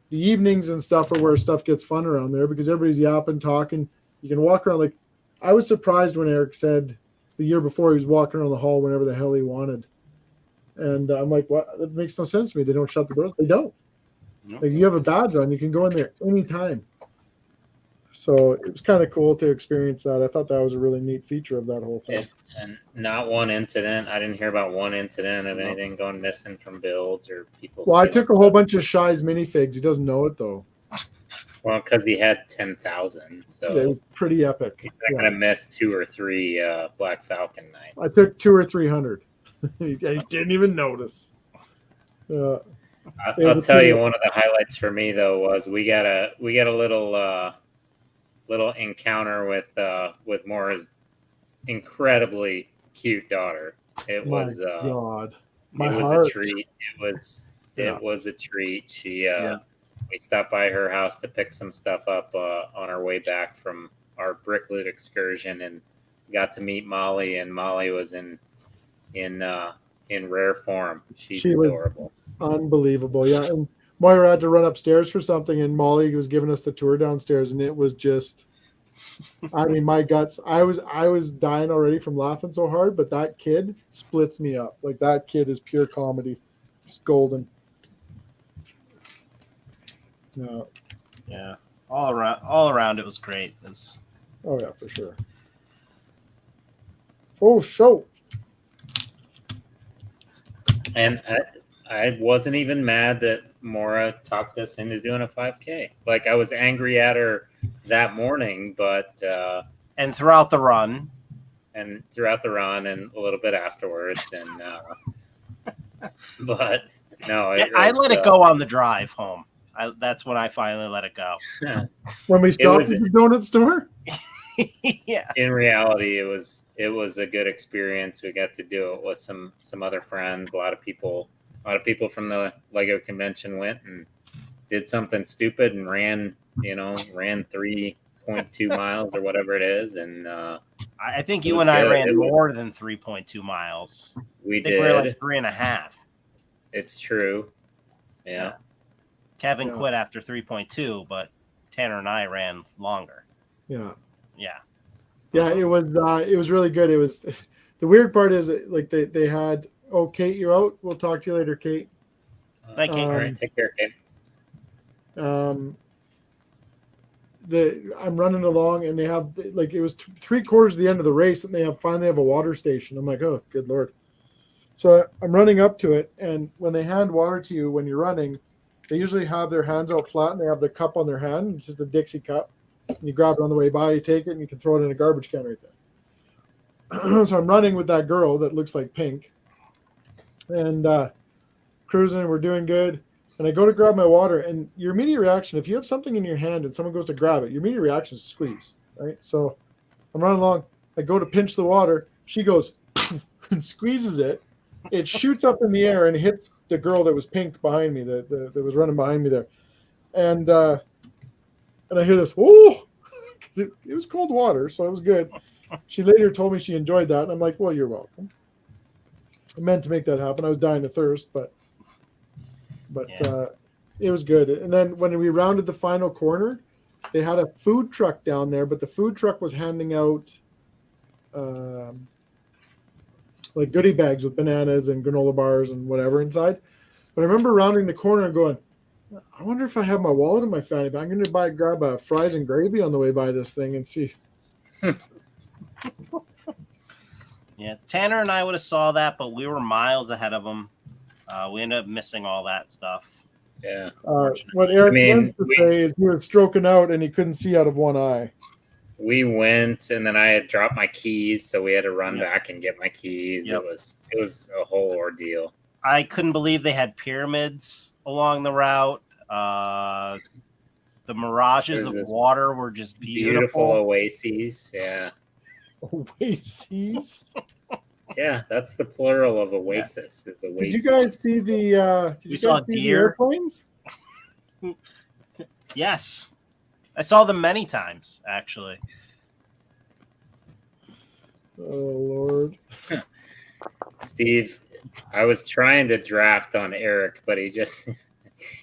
evenings and stuff are where stuff gets fun around there because everybody's yapping, talking. You can walk around. Like, I was surprised when Eric said the year before he was walking around the hall whenever the hell he wanted. And I'm like, what? That makes no sense to me. They don't shut the doors. They don't. Nope. Like, you have a badge on, you can go in there anytime. So it was kind of cool to experience that. I thought that was a really neat feature of that whole thing. And not one incident. I didn't hear about one incident of No. anything going missing from builds or people. Well, I stealing took a whole stuff. bunch of Shy's minifigs. He doesn't know it though. Well, because he had 10,000, so Yeah, it was pretty epic. he's not going to miss 2 or 3 Black Falcon nights. I took 200 or 300. He didn't even notice. I'll tell you, one of the highlights for me though was we got a little encounter with Maura's incredibly cute daughter. It was God. It was heart. a treat. Yeah. It was a treat. We stopped by her house to pick some stuff up on our way back from our brick loot excursion and got to meet Molly, and Molly was in rare form. She's adorable. Unbelievable. Yeah. And Moira had to run upstairs for something, and Molly was giving us the tour downstairs, and it was just, I mean, my guts. I was dying already from laughing so hard, but that kid splits me up. Like, that kid is pure comedy. Just golden. No. Yeah. All around it was great. Oh yeah, for sure. Full show. And I wasn't even mad that Maura talked us into doing a 5K. Like, I was angry at her that morning, but and throughout the run, and a little bit afterwards, and but no, I let it go on the drive home. That's when I finally let it go. When we stopped at the donut store. Yeah. In reality, it was a good experience. We got to do it with some other friends. A lot of people from the Lego convention went and did something stupid and ran 3.2 miles or whatever it is. And I think you and I ran more than 3.2 miles. We did. We were like 3.5. It's true. Yeah. Kevin quit after 3.2, but Tanner and I ran longer. Yeah. Yeah. Yeah, it was really good. It was the weird part is like they had, oh, Kate, you're out. We'll talk to you later, Kate. Bye, Kate. All right, take care, Kate. I'm running along and they have, like, it was 3/4 of the end of the race and they finally have a water station. I'm like, oh, good Lord. So I'm running up to it, and when they hand water to you when you're running, they usually have their hands out flat and they have the cup on their hand. It's just a Dixie cup. And you grab it on the way by, you take it, and you can throw it in a garbage can right there. So I'm running with that girl that looks like Pink, and cruising. We're doing good. And I go to grab my water, and your immediate reaction, if you have something in your hand and someone goes to grab it, your immediate reaction is squeeze, right? So I'm running along. I go to pinch the water. She goes and squeezes it. It shoots up in the air and hits the girl that was Pink behind me, that was running behind me there. And I hear this, whoa, because it was cold water, so it was good. She later told me she enjoyed that, and I'm like, well, you're welcome. I meant to make that happen. I was dying of thirst, but it was good. And then when we rounded the final corner, they had a food truck down there, but the food truck was handing out like goodie bags with bananas and granola bars and whatever inside. But I remember rounding the corner and going, I wonder if I have my wallet in my fanny bag. I'm going to grab a fries and gravy on the way by this thing and see. Yeah, Tanner and I would have saw that, but we were miles ahead of them. We ended up missing all that stuff. Yeah. What Eric meant to say is he was stroking out and he couldn't see out of one eye. We went, and then I had dropped my keys, so we had to run back and get my keys. Yep. It was a whole ordeal. I couldn't believe they had pyramids along the route. The mirages of water were just beautiful. Oases, yeah. Oases? Yeah, that's the plural of oasis. Is oasis. Did you guys see the? You saw deer? Airplanes? Yes, I saw them many times actually. Oh Lord, Steve, I was trying to draft on Eric, but he just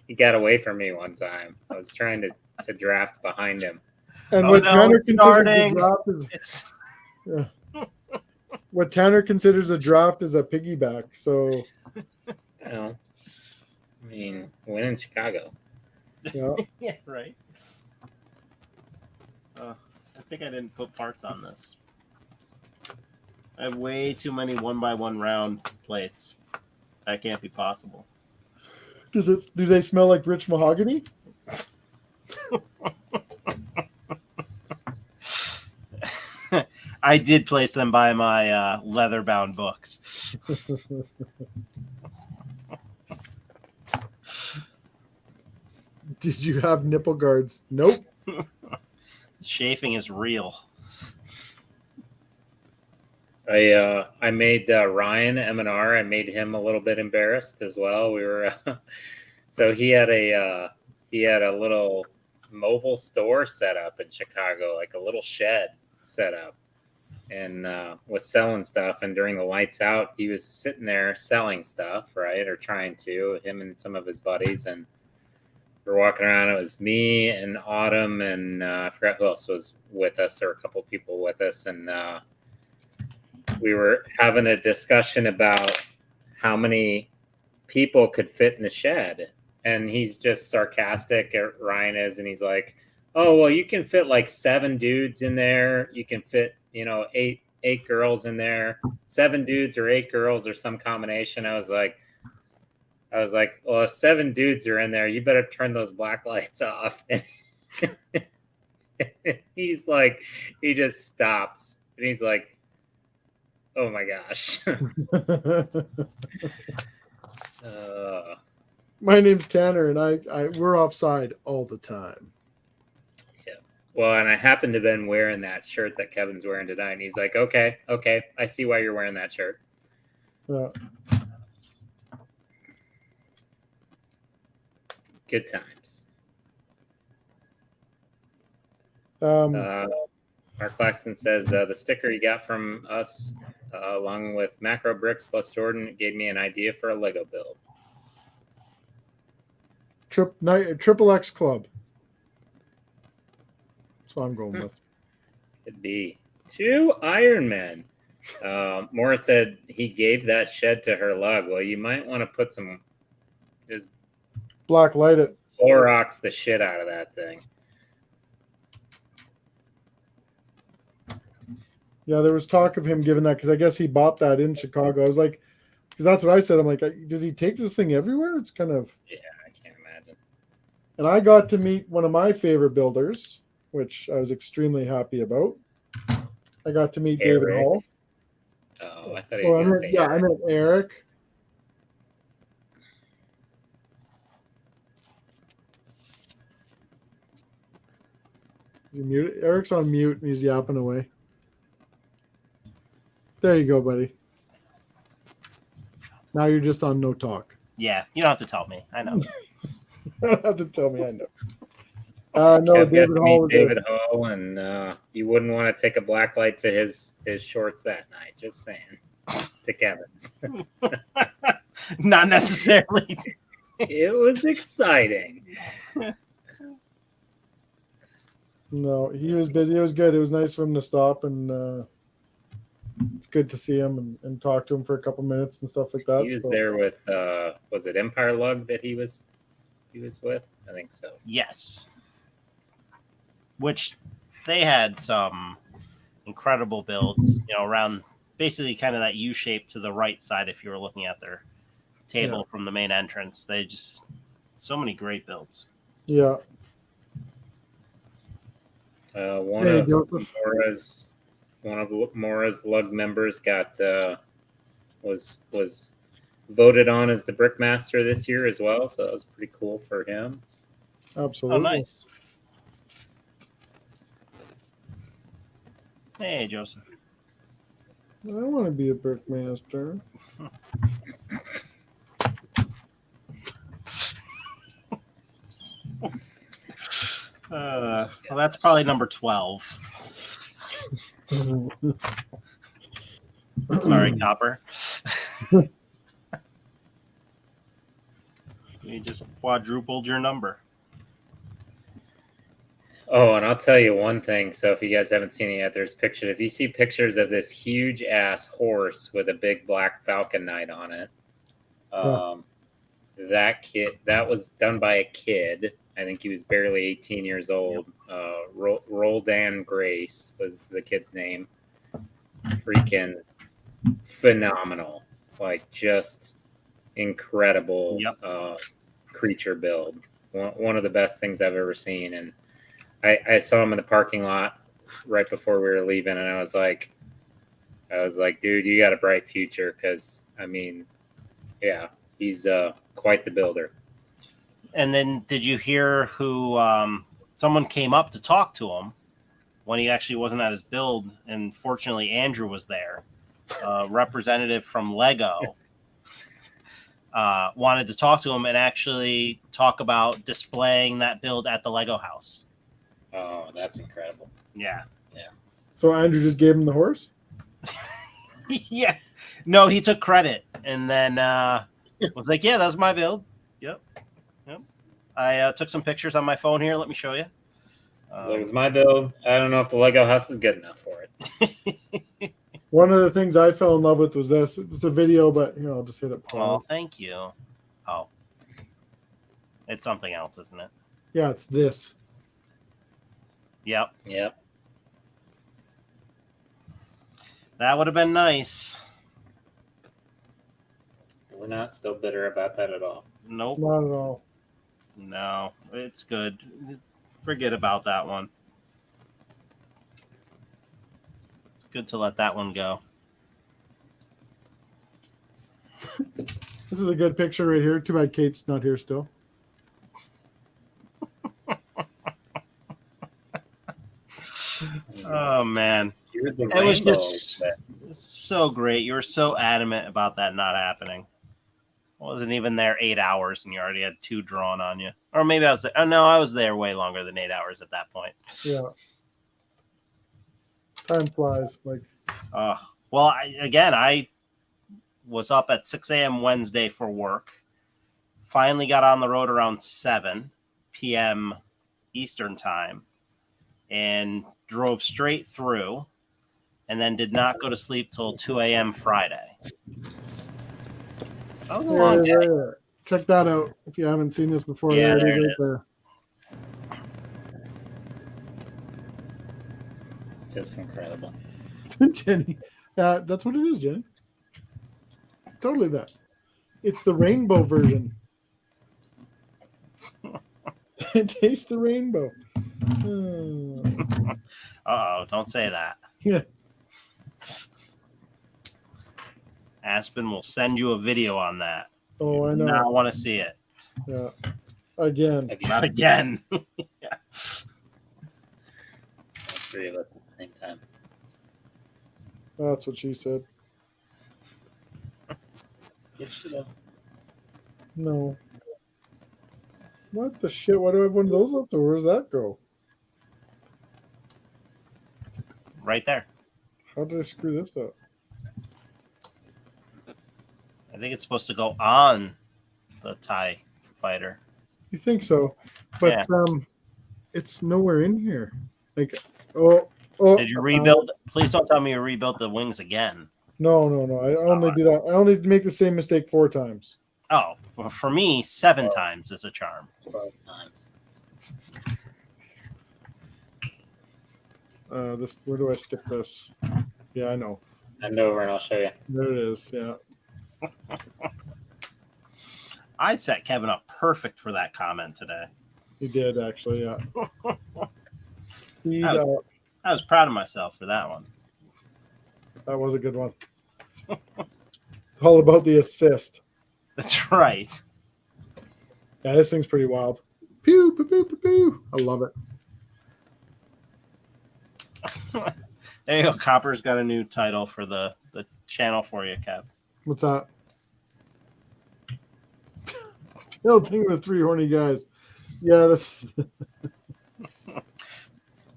He got away from me one time. I was trying to draft behind him. And Oh, what no, Tanner it's considers starting. a draft is It's what Tanner considers a draft is a piggyback. So Well, I mean, win in Chicago. yeah, yeah, right. I think I didn't put parts on this. I have way too many 1x1 round plates. That can't be possible. do they smell like rich mahogany? I did place them by my leather-bound books. Did you have nipple guards? Nope. Chafing is real. I made Ryan M&R. I made him a little bit embarrassed as well. We were so he had a little mobile store set up in Chicago, like a little shed set up, and was selling stuff. And during the lights out, he was sitting there selling stuff, right, or trying to. Him and some of his buddies, and we were walking around. It was me and Autumn, and I forgot who else was with us. There were a couple people with us, and we were having a discussion about how many people could fit in the shed. And he's just sarcastic, Ryan is, and he's like, oh, well, you can fit like 7 dudes in there. You can fit, 8 girls in there, 7 dudes or 8 girls or some combination. I was like, well, if 7 dudes are in there, you better turn those black lights off. He's like, he just stops and he's like, oh my gosh. My name's Tanner, and we're offside all the time. Yeah. Well, and I happened to have been wearing that shirt that Kevin's wearing tonight, and he's like, okay, I see why you're wearing that shirt. Good times. Mark Claxton says the sticker you got from us, along with Macro Bricks plus Jordan, gave me an idea for a Lego build. Triple X Club. That's what I'm going with. Could be 2 Iron Men. Morris said he gave that shed to her lug. Well, you might want to put some just black light it. Clorox the shit out of that thing. Yeah, there was talk of him giving that because I guess he bought that in Chicago. I was like, because that's what I said. I'm like, does he take this thing everywhere? It's kind of. Yeah, I can't imagine. And I got to meet one of my favorite builders, which I was extremely happy about. I got to meet Eric. David Hall. Oh, I thought he was going to say Eric. I met Eric. Is he muted? Eric's on mute and he's yapping away. There you go, buddy. Now you're just on no talk. Yeah, you don't have to tell me. I know. You don't have to tell me. I know. No, David Hall. David Hall, and you wouldn't want to take a black light to his shorts that night. Just saying. To Kevin's. Not necessarily. It was exciting. No, he was busy. It was good. It was nice for him to stop, and it's good to see him and talk to him for a couple minutes and stuff like that. He was there with was it Empire Lug that he was with? I think so. Yes. Which they had some incredible builds, around basically kind of that U shape to the right side if you were looking at their table from the main entrance. They just so many great builds. Yeah. One of Mora's Lug members got was voted on as the Brickmaster this year as well, so that was pretty cool for him. Absolutely. Oh, nice. Hey, Joseph. I want to be a Brickmaster. Well, that's probably number 12. Sorry, Copper. You just quadrupled your number. Oh, and I'll tell you one thing. So if you guys haven't seen it yet, there's pictures. If you see pictures of this huge ass horse with a big black falcon knight on it, that was done by a kid. I think he was barely 18 years old. Roldan Grace was the kid's name. Freaking phenomenal. Like, just incredible creature build. One of the best things I've ever seen. And I saw him in the parking lot right before we were leaving, and I was like, dude, you got a bright future, because I mean, yeah, he's quite the builder. And then, did you hear who someone came up to talk to him when he actually wasn't at his build? And fortunately, Andrew was there. Representative from Lego wanted to talk to him and actually talk about displaying that build at the Lego house. Oh, that's incredible. Yeah. So Andrew just gave him the horse? Yeah. No, he took credit and then was like, yeah, that's my build. Yep. I took some pictures on my phone here. Let me show you. It's my build. I don't know if the Lego house is good enough for it. One of the things I fell in love with was this. It's a video, but I'll just hit it. Oh, thank you. Oh. It's something else, isn't it? Yeah, it's this. Yep. That would have been nice. We're not still bitter about that at all. Nope. Not at all. No, it's good. Forget about that one. It's good to let that one go. This is a good picture right here. Too bad Kate's not here still. Oh, man. It was just so great. You were so adamant about that not happening. I wasn't even there 8 hours, and you already had 2 drawn on you. Or maybe I was there. Oh, no, I was there way longer than 8 hours at that point. Yeah. Time flies. Well, I was up at 6 a.m. Wednesday for work. Finally got on the road around 7 p.m. Eastern time and drove straight through, and then did not go to sleep till 2 a.m. Friday. That was a long day. Check that out if you haven't seen this before. Yeah, there it is. There. Just incredible. Jenny, that's what it is, Jenny. It's totally that. It's the rainbow version. Taste the rainbow. Uh-oh, don't say that. Yeah. Aspen will send you a video on that. Oh, I know. Now I want to see it. Yeah. Again. Not again. Yeah. All 3 of us at the same time. That's what she said. No. What the shit? Why do I have one of those up there? Where does that go? Right there. How did I screw this up? I think it's supposed to go on the TIE fighter. You think so? But it's nowhere in here. Oh. Did you rebuild? Please don't tell me you rebuilt the wings again. No. I only do that. I only make the same mistake 4 times. Oh, well, for me, 7 times is a charm. 12 times. Where do I stick this? Yeah, I know. And over, and I'll show you. There it is. Yeah. I set Kevin up perfect for that comment today. You did actually, yeah. I was proud of myself for that one. That was a good one. It's all about the assist. That's right. Yeah, this thing's pretty wild. Pew, pew, pew, pew, pew. I love it. There you go. Copper's got a new title for the channel for you, Kev. What's that? Building the 3 horny guys. Yeah, that's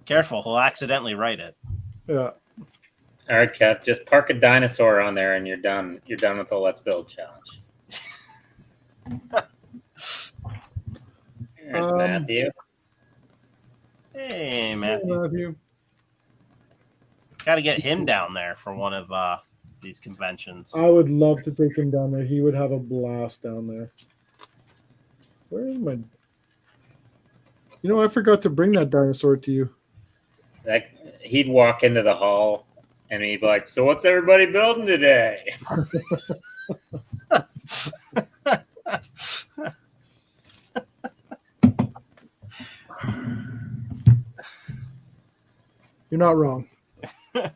Careful, he'll accidentally write it. yeah. All right, Kev, just park a dinosaur on there and you're done. You're done with the Let's Build challenge. There's Matthew. Hey, Hey, Matthew. Matthew. Got to get him down there for one of these conventions. I would love to take him down there. He would have a blast down there. Where is my? You know, I forgot to bring that dinosaur to you. He'd walk into the hall and he'd be like, "So what's everybody building today?" You're not wrong. Wait,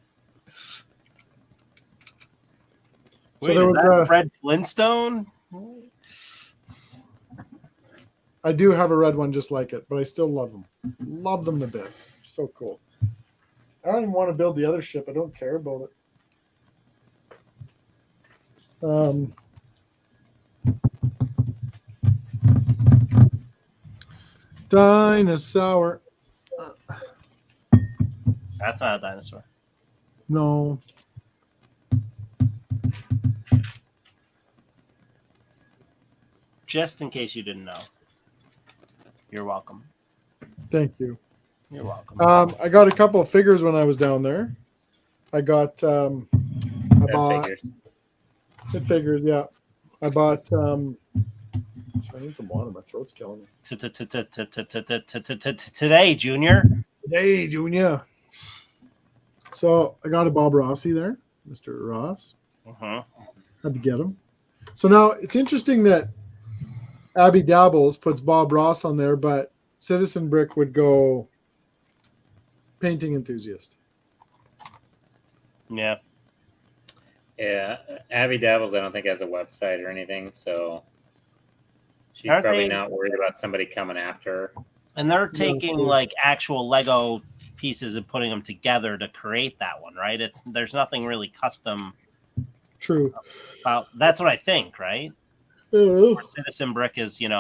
there is was, that Fred Flintstone? I do have a red one just like it, but I still love them. Love them to bits. So cool. I don't even want to build the other ship. I don't care about it. Dinosaur. That's not a dinosaur. No. Just in case you didn't know. You're welcome. Thank you. You're welcome. I got a couple of figures when I was down there. I got Figures. It figures, yeah. I bought I need some water. My throat's killing me. Today, Junior. Hey, Junior. So I got a Bob Rossi there, Mr. Ross. Had to get him. So now it's interesting that Abby Dabbles puts Bob Ross on there, but Citizen Brick would go painting enthusiast. Yeah. Yeah, Abby Dabbles, I don't think has a website or anything, so she's Aren't probably they- not worried about somebody coming after her. And they're taking like actual Lego pieces and putting them together to create that one, right? There's nothing really custom. True. About that's what I think, right? Well, Citizen Brick is, doing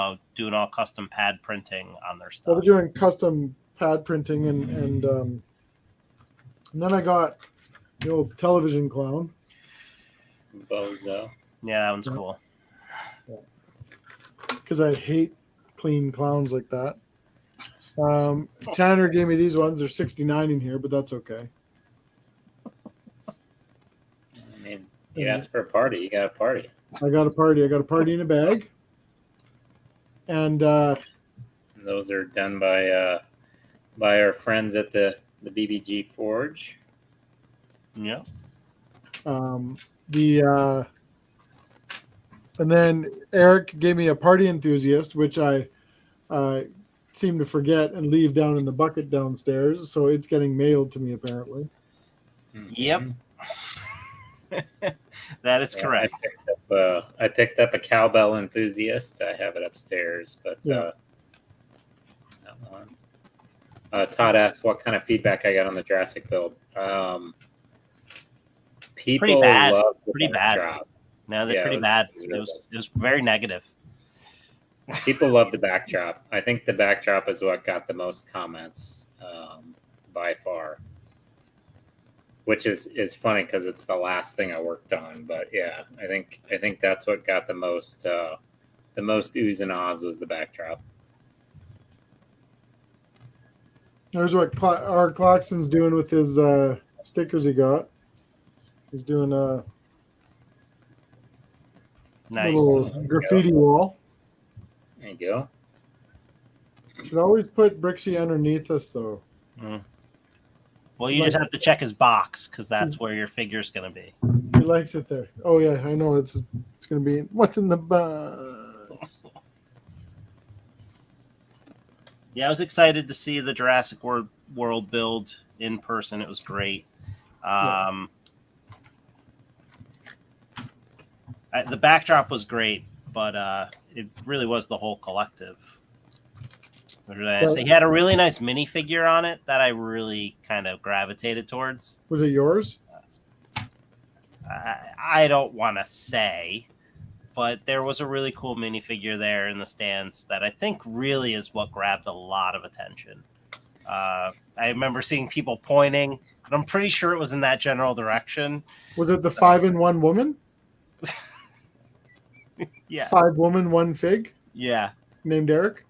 all custom pad printing on their stuff. they're doing custom pad printing and then I got the old television clown. Bozo. Yeah, that one's cool. Because I hate clean clowns like that. Tanner gave me these ones. They're 69 in here, but that's okay. I mean, you asked for a party, you got a party. I got a party. I got a party in a bag. And those are done by our friends at the BBG Forge. Yeah. and then Eric gave me a party enthusiast, which I seem to forget and leave down in the bucket downstairs. So it's getting mailed to me apparently. Yep. That is correct. I picked up a cowbell enthusiast. I have it upstairs, but that one. Todd asked what kind of feedback I got on the Jurassic build. People Pretty bad. love the Pretty bad. backdrop. No, they're pretty bad. It was very negative. People love the backdrop. I think the backdrop is what got the most comments by far. Which is funny because it's the last thing I worked on, but yeah, I think that's what got the most oohs and ahs was the backdrop. There's what Art Claxton's doing with his stickers he got. He's doing a Nice. little graffiti wall. There you go. Should always put Brixie underneath us though. Well, you just have to check his box because that's where your figure's going to be. He likes it there. Oh yeah, I know it's going to be what's in the box. Yeah, I was excited to see the Jurassic World build in person. It was great. The backdrop was great, but it really was the whole collective. He had a really nice minifigure on it that I really kind of gravitated towards. Was it yours? I don't want to say, but there was a really cool minifigure there in the stands that I think really is what grabbed a lot of attention. I remember seeing people pointing, and I'm pretty sure it was in that general direction. Was it the 5-in-1 woman? Yeah. 5 woman, 1 fig? Yeah. Named Eric?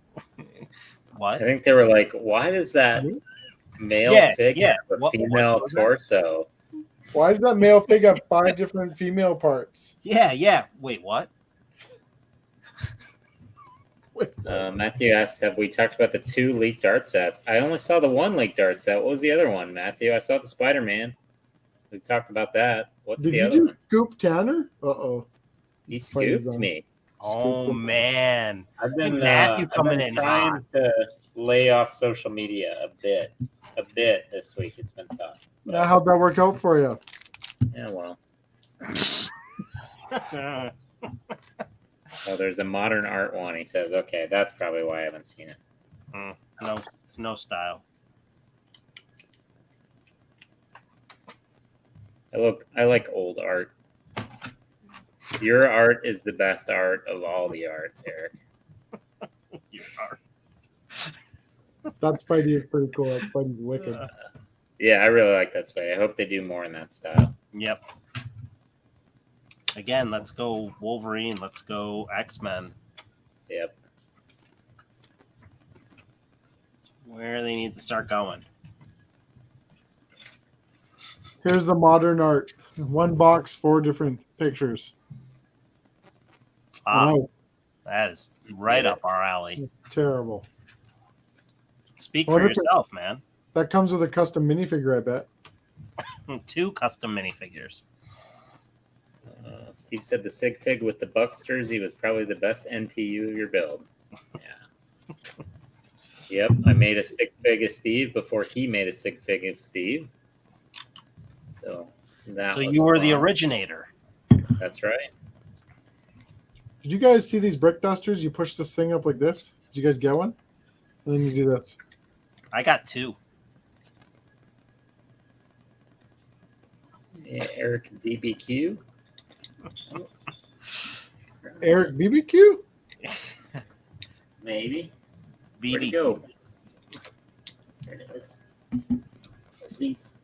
What? I think they were like, why does that male fig have a female torso? Why does that male fig have 5 different female parts? Yeah. Wait, what? Matthew asked, have we talked about the 2 leaked art sets? I only saw the 1 leaked art set. What was the other one, Matthew? I saw the Spider-Man. We talked about that. What's the other one? Scoop Tanner? Uh-oh. He scooped me. Oh, man. I've been, Matthew coming in trying hot. to lay off social media a bit this week. It's been tough. Yeah, how'd that work out for you? Yeah, well. Oh, there's a modern art one. He says, okay, that's probably why I haven't seen it. No style. I like old art. Your art is the best art of all the art, Eric. Your art. That Spidey is pretty cool. That Spidey's wicked. Yeah, I really like that Spidey. I hope they do more in that style. Yep. Again, let's go Wolverine. Let's go X-Men. Yep. It's where they need to start going. Here's the modern art. 1 box, 4 different pictures. That is right up our alley. Terrible. Speak for yourself, man. That comes with a custom minifigure, I bet. 2 custom minifigures. Steve said the Sig Fig with the Bucks jersey was probably the best NPU of your build. Yeah. Yep, I made a Sig Fig of Steve before he made a Sig Fig of Steve. So you were the originator. That's right. Did you guys see these brick dusters? You push this thing up like this. Did you guys get one? And then you do this. I got 2. Yeah, Eric DBQ. Eric BBQ? Maybe. Where'd BB. it go? There it is. Please.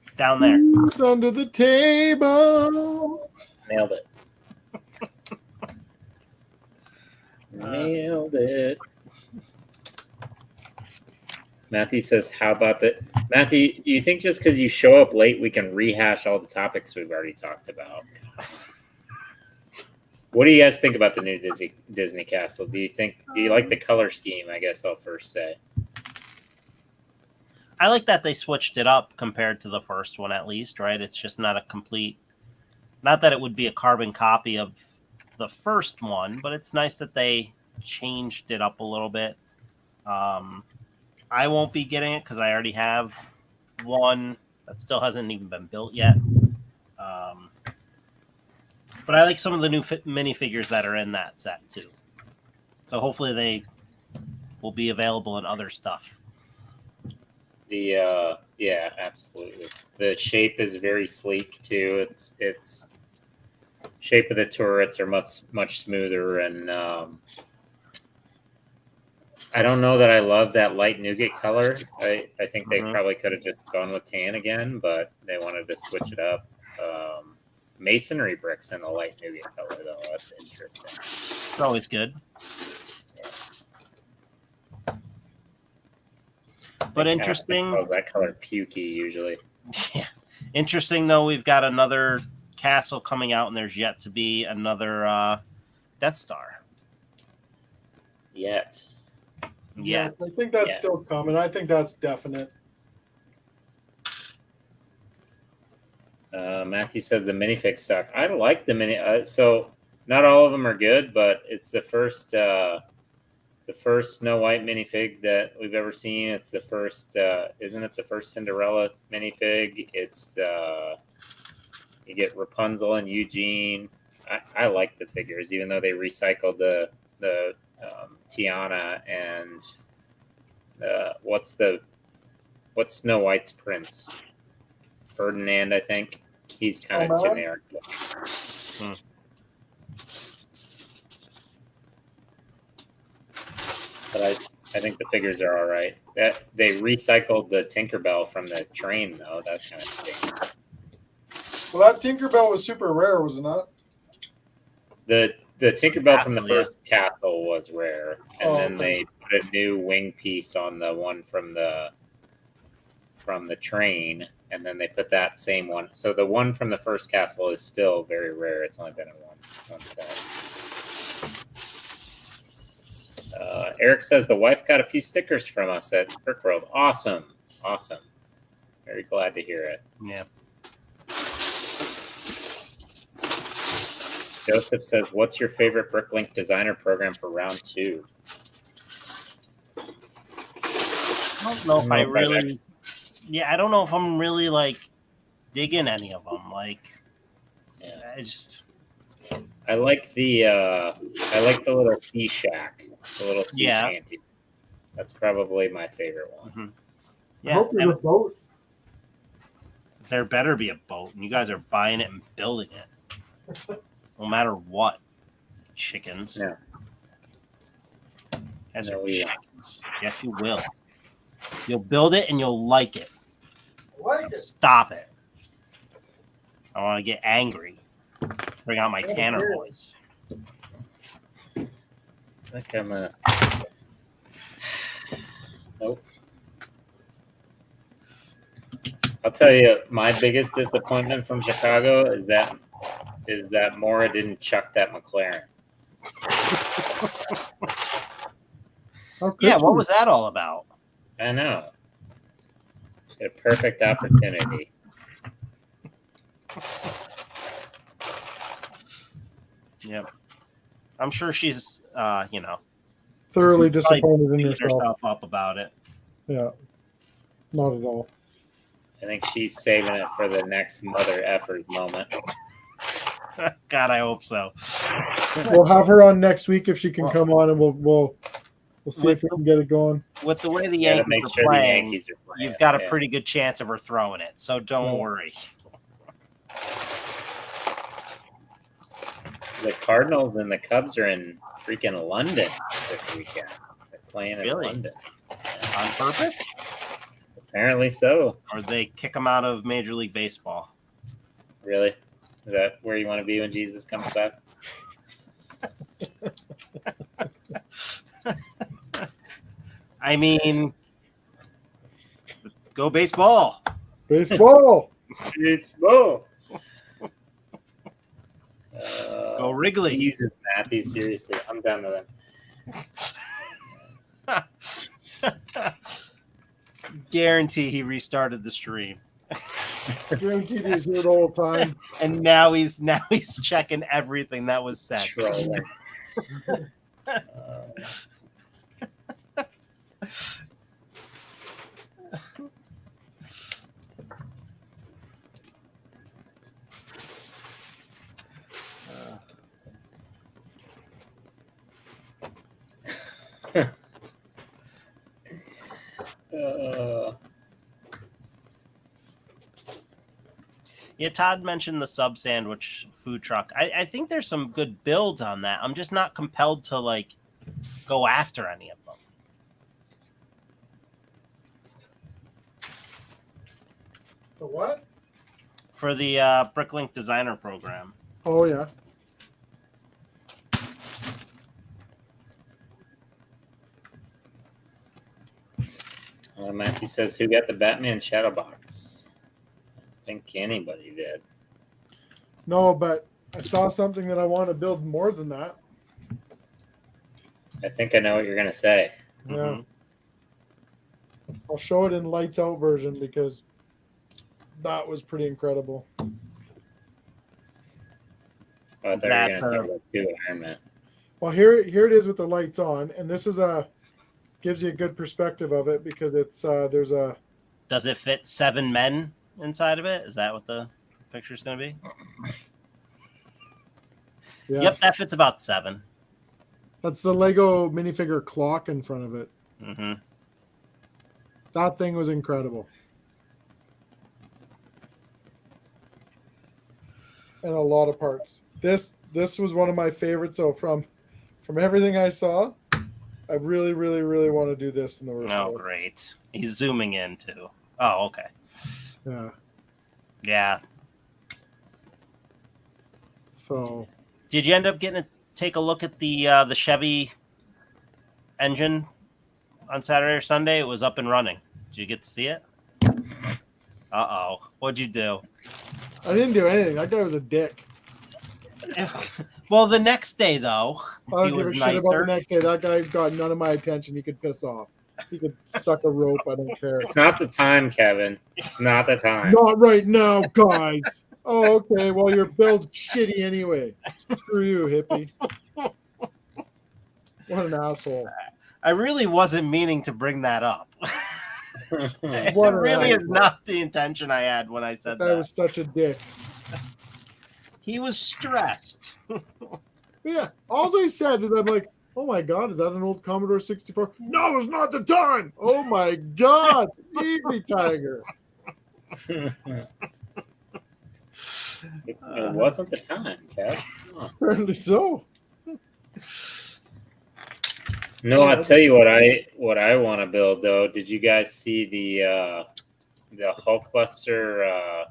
It's down there. It's under the table. Nailed it. Nailed it. Matthew says, how about that? Matthew, you think just because you show up late, we can rehash all the topics we've already talked about? What do you guys think about the new Disney Castle? Do you like the color scheme? I guess I'll first say. I like that they switched it up compared to the first one, at least, right? It's just not a complete, not that it would be a carbon copy of the first one, but it's nice that they changed it up a little bit. I won't be getting it because I already have one that still hasn't even been built yet. But I like some of the new minifigures that are in that set too. So hopefully they will be available in other stuff. Yeah, absolutely. The shape is very sleek too. It's shape of the turrets are much smoother, and I don't know that I love that light nougat color. I think they probably could have just gone with tan again, but they wanted to switch it up. Masonry bricks in the light nougat color, though. That's interesting. It's always good. But interesting. That color pukey usually. Yeah. Interesting, though, we've got another castle coming out, and there's yet to be another Death Star. Yet. Yeah, I think that's still coming. I think that's definite. Matthew says the minifigs suck. I like the mini. So not all of them are good, but it's the first Snow White minifig that we've ever seen. It's the first, isn't it the first Cinderella minifig? It's you get Rapunzel and Eugene. I like the figures, even though they recycled the Tiana and what's Snow White's prince? Ferdinand, I think. He's kind of generic. But I think the figures are all right. That they recycled the Tinkerbell from the train, though. That's kind of stinks. Well, that Tinkerbell was super rare, was it not? The the Tinkerbell from the Castle, yeah. first castle was rare, and then they put a new wing piece on the one from the train, and then they put that same one. So the one from the first castle is still very rare. It's only been in one set. Eric says the wife got a few stickers from us at Brick World. Awesome. Very glad to hear it. Yeah. Joseph says, "What's your favorite Bricklink designer program for round 2?" I don't know if I really. Yeah, I don't know if I'm really like digging any of them. Like, Yeah. I like the little sea shack, the little sea shanty. That's probably my favorite one. Mm-hmm. Yeah, I hope there's a boat. There better be a boat, and you guys are buying it and building it, no matter what. Chickens. Yeah. As are chickens. Yes, you will. You'll build it and you'll like it. Stop it. I want to get angry. Bring out my Tanner voice. I think I'm a... Nope. I'll tell you, my biggest disappointment from Chicago is that Mora didn't chuck that McLaren. Yeah, what was that all about? I know. A perfect opportunity. Yep. I'm sure she's, thoroughly disappointed in herself up about it. Yeah. Not at all. I think she's saving it for the next mother effers moment. God, I hope so. We'll have her on next week if she can come on, and we'll see if we can get it going. With the way the Yankees are playing, you've got a pretty good chance of her throwing it, so don't worry. The Cardinals and the Cubs are in freaking London this weekend. They're playing in London. On purpose? Apparently so. Or they kick them out of Major League Baseball. Really? Is that where you want to be when Jesus comes back? I mean, go baseball. Baseball. Baseball. Go Wrigley. Jesus, Matthew, seriously. I'm done with him. Guarantee he restarted the stream. Guaranteed he's here the whole time. And now he's checking everything that was said. Yeah, Todd mentioned the sub sandwich food truck. I think there's some good builds on that. I'm just not compelled to like go after any of them. The what? For the Bricklink Designer Program. Oh yeah. Matthew says, "Who got the Batman Shadow Box?" I think anybody did. No, but I saw something that I want to build more than that. I think I know what you're going to say. Yeah. Mm-hmm. I'll show it in lights out version because that was pretty incredible. Oh, I thought you were going to talk about 2 Iron Man. Well, here it is with the lights on, and this is gives you a good perspective of it because it's there's a. Does it fit 7 men inside of it? Is that what the picture's going to be? Yeah. Yep, that fits about 7. That's the Lego minifigure clock in front of it. Mm-hmm. That thing was incredible. And a lot of parts. This was one of my favorites. So from everything I saw, I really, really, really want to do this in the worst. Oh, great. He's zooming in too. Oh, okay. Yeah. Yeah. So. Did you end up getting take a look at the Chevy engine on Saturday or Sunday? It was up and running. Did you get to see it? What'd you do? I didn't do anything. That guy was a dick. Well, the next day though, I he don't give was a shit about nicer. the next day. That guy got none of my attention. He could piss off. He could suck a rope. I don't care. It's not the time, Kevin. It's not the time. Not right now, guys. Oh, okay. Well, your build's shitty anyway. Screw you, hippie. What an asshole. I really wasn't meaning to bring that up. It What an really is asshole. not the intention I had when I said That guy that. was such a dick. He was stressed. Yeah. All I said is I'm like, oh my God, is that an old Commodore 64? No, it's not the time. Oh my God. Easy, Tiger. It wasn't the time, Kev. Huh. Apparently so. No, I'll tell you what I want to build though. Did you guys see the Hulkbuster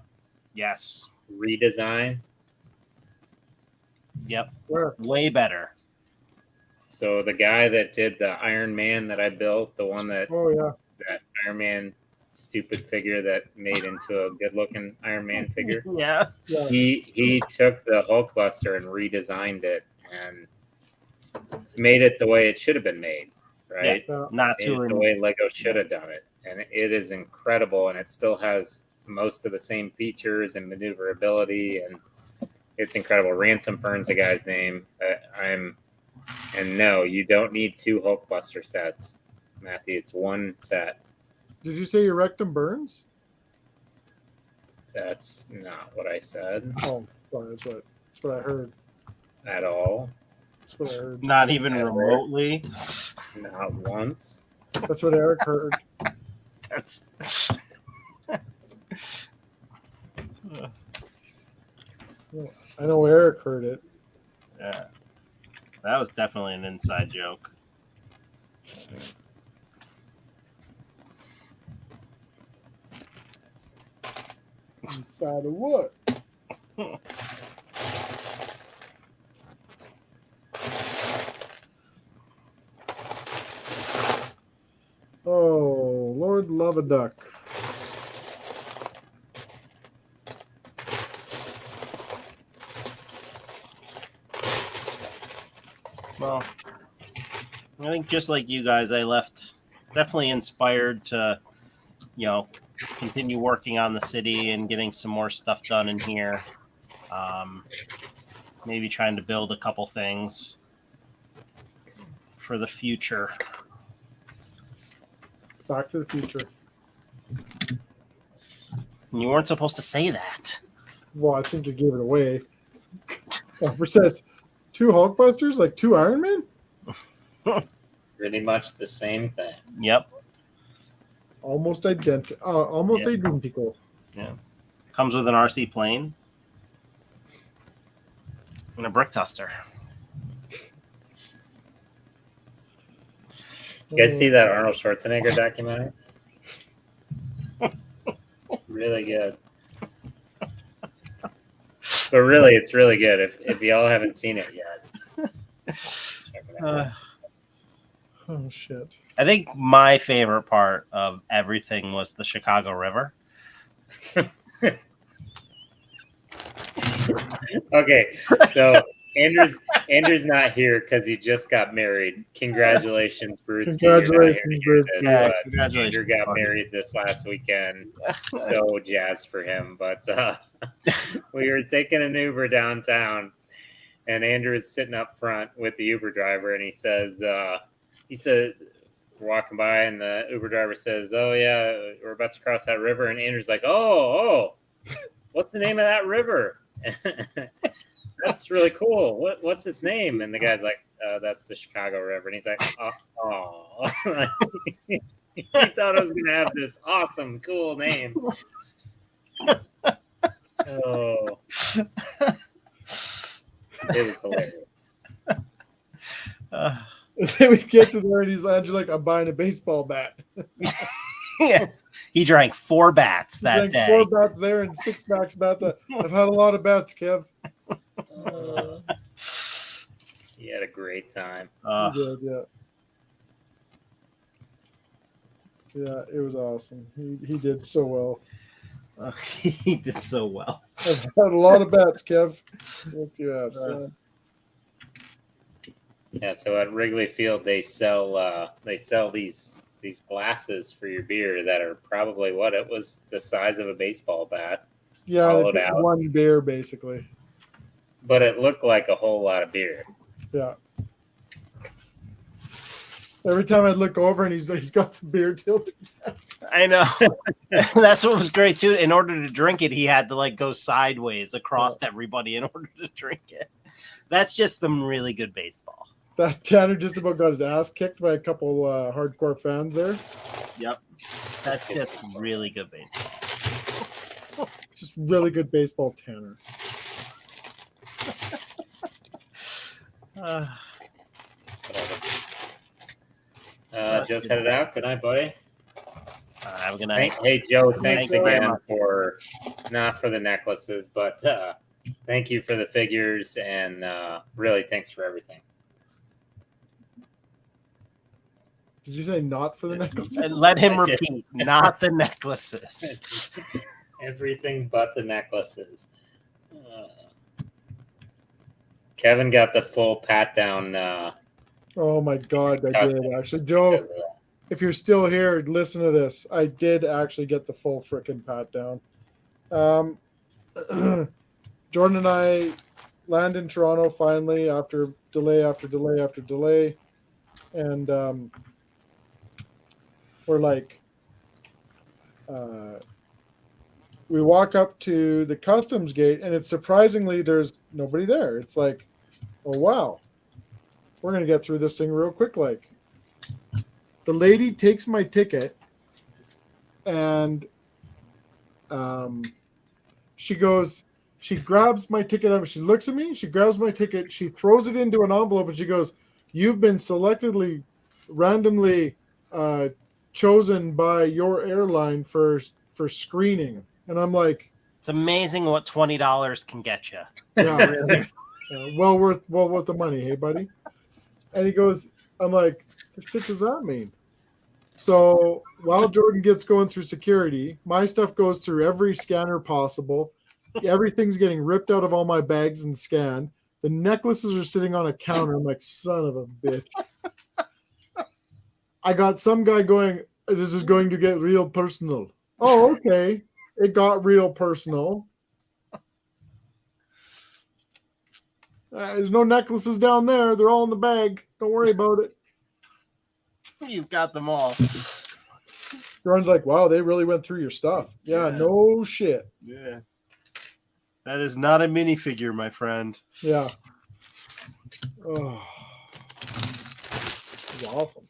Yes. redesign? Yep. Where? Way better. So the guy that did the Iron Man that I built, the one that Oh yeah. that Iron Man stupid figure that made into a good looking Iron Man figure. Yeah. Yeah. He took the Hulkbuster and redesigned it and made it the way it should have been made, right? Yeah. Not Made it the too. way Lego should have done it, and it is incredible. And it still has most of the same features and maneuverability, and it's incredible. Ransom Fern's the guy's name. And no, you don't need two Hulkbuster sets, Matthew. It's one set. Did you say your rectum burns? That's not what I said Oh, sorry. That's what I heard. at all. That's what I heard. Not even Ever. remotely. Not once. That's what Eric heard. That's. I know Eric heard it. Yeah. That was definitely an inside joke. Inside of what? Oh, Lord love a duck. Well, I think just like you guys, I left definitely inspired to, continue working on the city and getting some more stuff done in here. Maybe trying to build a couple things for the future. Back to the Future. You weren't supposed to say that. Well, I think you gave it away. It says 2 Hulkbusters, like 2 Iron Men? Pretty much the same thing. Yep. Almost identical. Yeah. Identical. Comes with an RC plane and a brick duster. You guys see that Arnold Schwarzenegger documentary? Really good. But really, it's really good. If y'all haven't seen it yet, check it out. Oh shit. I think my favorite part of everything was the Chicago River. Okay, so Andrew's not here because he just got married. Congratulations, Bruce. Congratulations, Bruce. Yeah, congratulations. Andrew got married this last weekend. So jazzed for him. But we were taking an Uber downtown, and Andrew's sitting up front with the Uber driver, and he said, we're walking by, and the Uber driver says, "Oh yeah, we're about to cross that river," and Andrew's like, "Oh, what's the name of that river?" That's really cool. What's its name? And the guy's like, "That's the Chicago River." And he's like, "Oh." He thought it was gonna have this awesome, cool name. Oh, it was hilarious. And then we get to there, and he's like, "I'm buying a baseball bat." Yeah. He drank 4 bats that Drank day. 4 bats there and 6 bats about that. I've had a lot of bats, Kev. He had a great time. He did, yeah. Yeah, it was awesome. He did so well. He did so well. I've had a lot of bets, Kev. Yes, you have, son. Yeah, so at Wrigley Field they sell these glasses for your beer that are probably what it was the size of a baseball bat. Yeah, hollowed they put out. one beer basically. But it looked like a whole lot of beer. Yeah. Every time I'd look over and he's got the beer tilted. I know. That's what was great too. In order to drink it, he had to like go sideways across everybody in order to drink it. That's just some really good baseball. That Tanner just about got his ass kicked by a couple hardcore fans there. Yep. That's just really good baseball. Just really good baseball, Tanner. Joe's headed out. Good night, buddy. Have a good night. Hey, Joe, thanks Thank you again for not for the necklaces, but thank you for the figures and really thanks for everything. Did you say not for the necklaces? And let him repeat, not the necklaces. Everything but the necklaces. Kevin got the full pat down. Oh my God, I did actually. Joe, if you're still here, listen to this. I did actually get the full frickin' pat down. Jordan and I land in Toronto finally after delay after delay after delay. And we're like, we walk up to the customs gate and it's surprisingly there's nobody there. It's like, oh wow, we're gonna get through this thing real quick. Like, the lady takes my ticket and she grabs my ticket up, she looks at me, she grabs my ticket, she throws it into an envelope and she goes, "You've been randomly chosen by your airline for screening." And I'm like, it's amazing what $20 can get you. Yeah, really. Well worth the money, hey buddy. And he goes, I'm like, what the shit does that mean? So while Jordan gets going through security, my stuff goes through every scanner possible. Everything's getting ripped out of all my bags and scanned. The necklaces are sitting on a counter. I'm like, son of a bitch. I got some guy going, this is going to get real personal. Oh, okay. It got real personal. There's no necklaces down there. They're all in the bag. Don't worry about it. You've got them all. Jordan's like, wow, they really went through your stuff. Yeah, no shit. Yeah. That is not a minifigure, my friend. Yeah. Oh. It was awesome.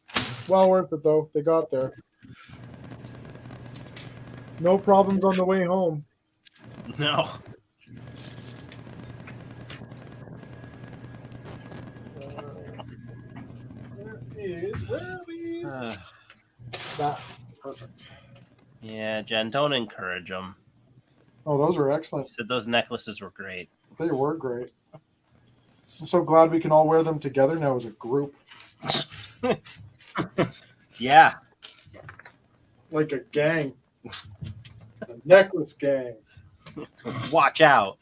Well worth it, though. They got there. No problems on the way home. No. Perfect. Yeah, Jen, don't encourage them. Oh, those are excellent. You said those necklaces were great. They were great. I'm so glad we can all wear them together now as a group. Yeah. Like a gang. A necklace gang. Watch out.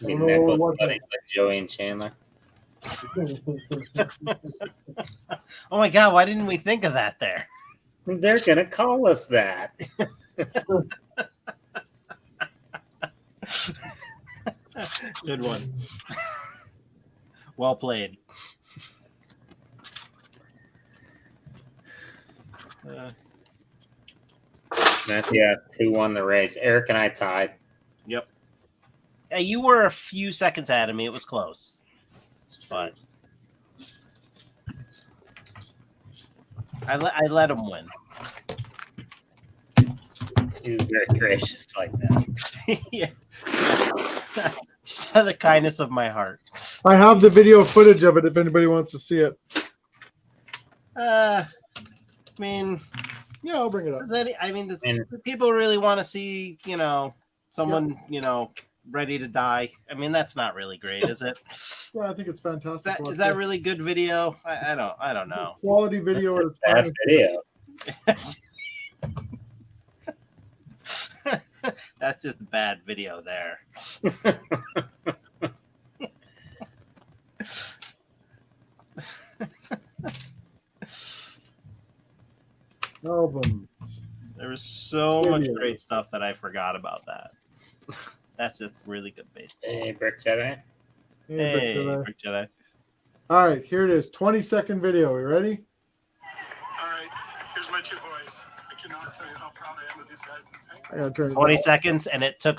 Necklace buddies like Joey and Chandler. Oh my God, why didn't we think of that there? They're going to call us that. Good one. Well played. Matthew asked who won the race. Eric and I tied. Yep. You were a few seconds ahead of me. It was close. But I let him win. He was very gracious like that. Yeah. Just out of the kindness of my heart. I have the video footage of it if anybody wants to see it. I mean, yeah, I'll bring it up. does people really want to see, someone, ready to die. I mean, that's not really great, is it? Yeah, I think it's fantastic. Is that really good video? I don't know. Quality video at its Bad finest. video. That's just bad video there. Album. There was so much great stuff that I forgot about that. That's just really good baseball. Hey, Brick Jedi. Hey, Brick Jedi. All right, here it is. 20-second video. You ready? All right, here's my two boys. I cannot tell you how proud I am of these guys. I gotta turn it 20 down. seconds, and it took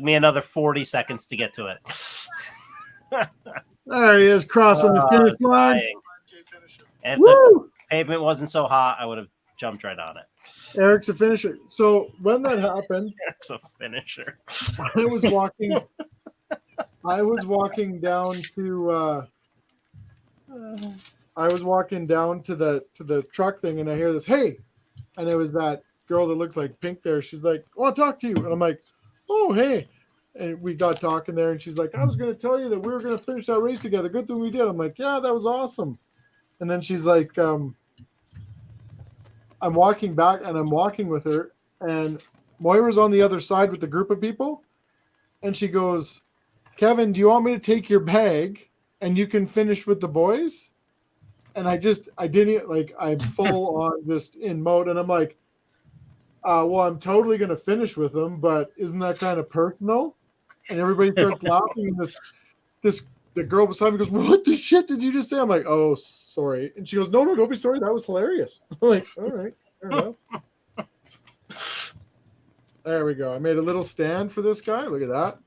me another 40 seconds to get to it. There he is, crossing the finish line. And if the pavement wasn't so hot, I would have jumped right on it. Eric's a finisher. So when that happened, Eric's a finisher. I was walking down to the truck thing, and I hear this, hey, and it was that girl that looked like Pink there. She's like, I want to talk to you. And I'm like, oh, hey. And we got talking there, and she's like, I was going to tell you that we were going to finish that race together. Good thing we did. I'm like, yeah, that was awesome. And then she's like, I'm walking back, and I'm walking with her, and Moira's on the other side with the group of people, and she goes, Kevin, do you want me to take your bag and you can finish with the boys? And I didn't, like, I'm full on just in mode, and I'm like, well, I'm totally going to finish with them, but isn't that kind of personal? And everybody starts laughing, and the girl beside me goes, what the shit did you just say? I'm like, oh, sorry. And she goes, no, don't be sorry. That was hilarious. I'm like, all right, fair enough. There we go. I made a little stand for this guy. Look at that.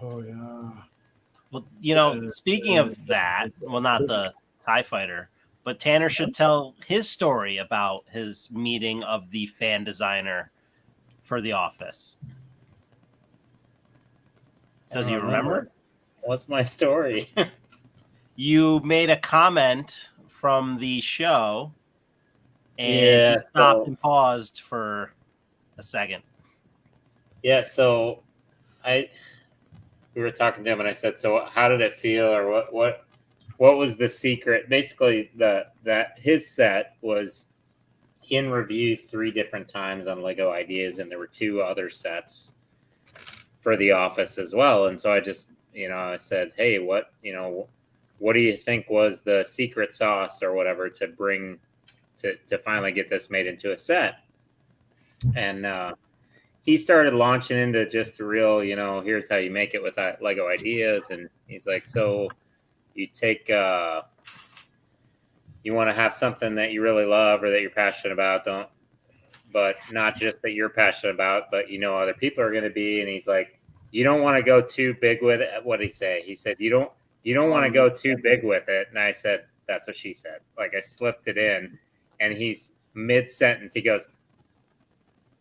Oh, yeah. Well, speaking of that, well, not the TIE fighter, but Tanner should tell his story about his meeting of the fan designer for The Office. Does he remember? What's my story? You made a comment from the show, and you stopped and paused for a second. Yeah, so we were talking to him, and I said, so how did it feel, or what was the secret? Basically, that his set was in review 3 different times on Lego Ideas, and there were 2 other sets for The Office as well. And so I just, I said, hey, what do you think was the secret sauce or whatever to bring to finally get this made into a set? And he started launching into just a real, here's how you make it with Lego Ideas. And he's like, so you take, you want to have something that you really love or that you're passionate about, but not just that you're passionate about, but other people are going to be. And he's like, you don't want to go too big with it. What did he say? He said, you don't want to go too big with it. And I said, that's what she said. Like, I slipped it in, and he's mid-sentence. He goes,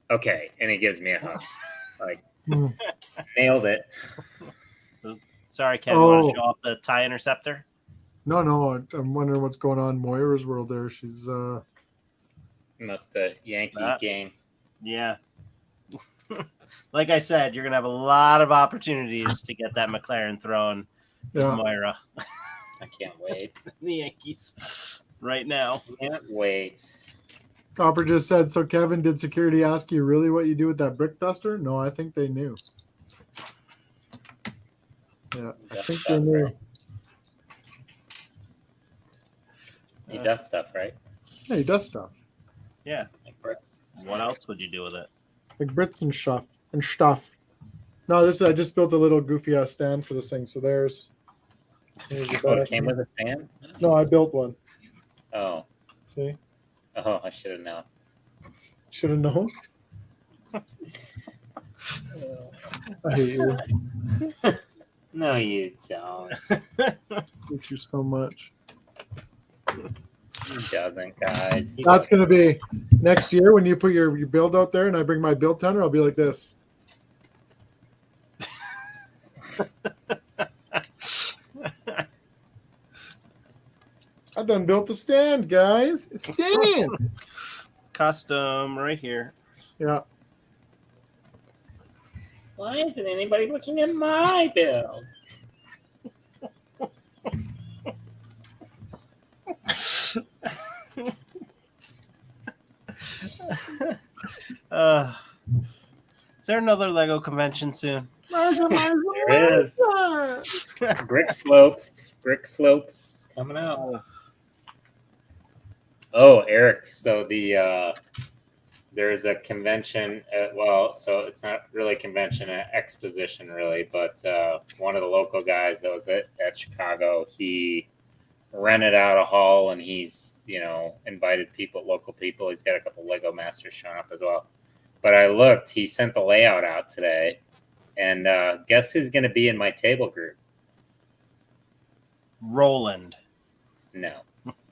okay. And he gives me a hug. Like, nailed it. Sorry, Kevin, you want to show off the TIE Interceptor? No, I'm wondering what's going on in Moira's world there. She's must have Yankee game. Yeah. Like I said, you're gonna have a lot of opportunities to get that McLaren thrown to Moira. I can't wait. The Yankees right now. Can't wait. Copper just said, so Kevin, did security ask you really what you do with that brick duster? No, I think they knew. Yeah, I think they knew. He does stuff, right? Yeah, he does stuff. Yeah. Like bricks. What else would you do with it? Like bricks and stuff. No, I just built a little goofy ass stand for this thing. So there's it came with a stand? No, I built one. Oh. See? Oh, I should have known. Should have known. I hate you. No, you don't. Hate you so much. He doesn't, guys. That's going to be next year when you put your build out there and I bring my build tenor, I'll be like this. I done built the stand, guys. It's stand. Custom right here. Yeah. Why isn't anybody looking at my build? Is there another Lego convention soon? There is. Brick slopes coming up. Oh, Eric. So there's a convention. So it's not really a convention, an exposition, really. But one of the local guys that was at Chicago, he rented out a hall, and he's invited local people. He's got a couple Lego masters showing up as well. But I looked. He sent the layout out today, and guess who's going to be in my table group? Roland. No.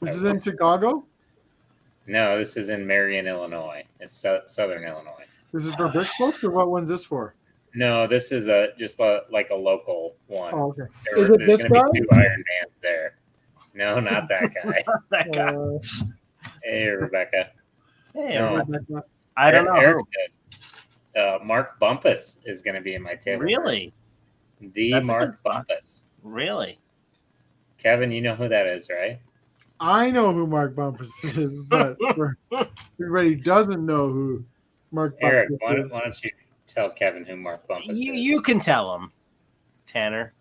This is in Chicago? No, this is in Marion, Illinois. It's southern Illinois. This is for Brick Folks, or what one's this for? No, this is just like a local one. Oh, okay. There's Is it this gonna guy? be 2 Iron Mans there. No, not that guy. That guy. Hey, Rebecca. Hey, No. Rebecca. I don't know. Eric does. Mark Bumpus is going to be in my table. Really? The That's a Mark good spot. Bumpus. Really? Kevin, you know who that is, right? I know who Mark Bumpus is, but for everybody who doesn't know who Mark Eric, Bumpus why don't you tell Kevin who Mark Bumpus is? You can tell him, Tanner.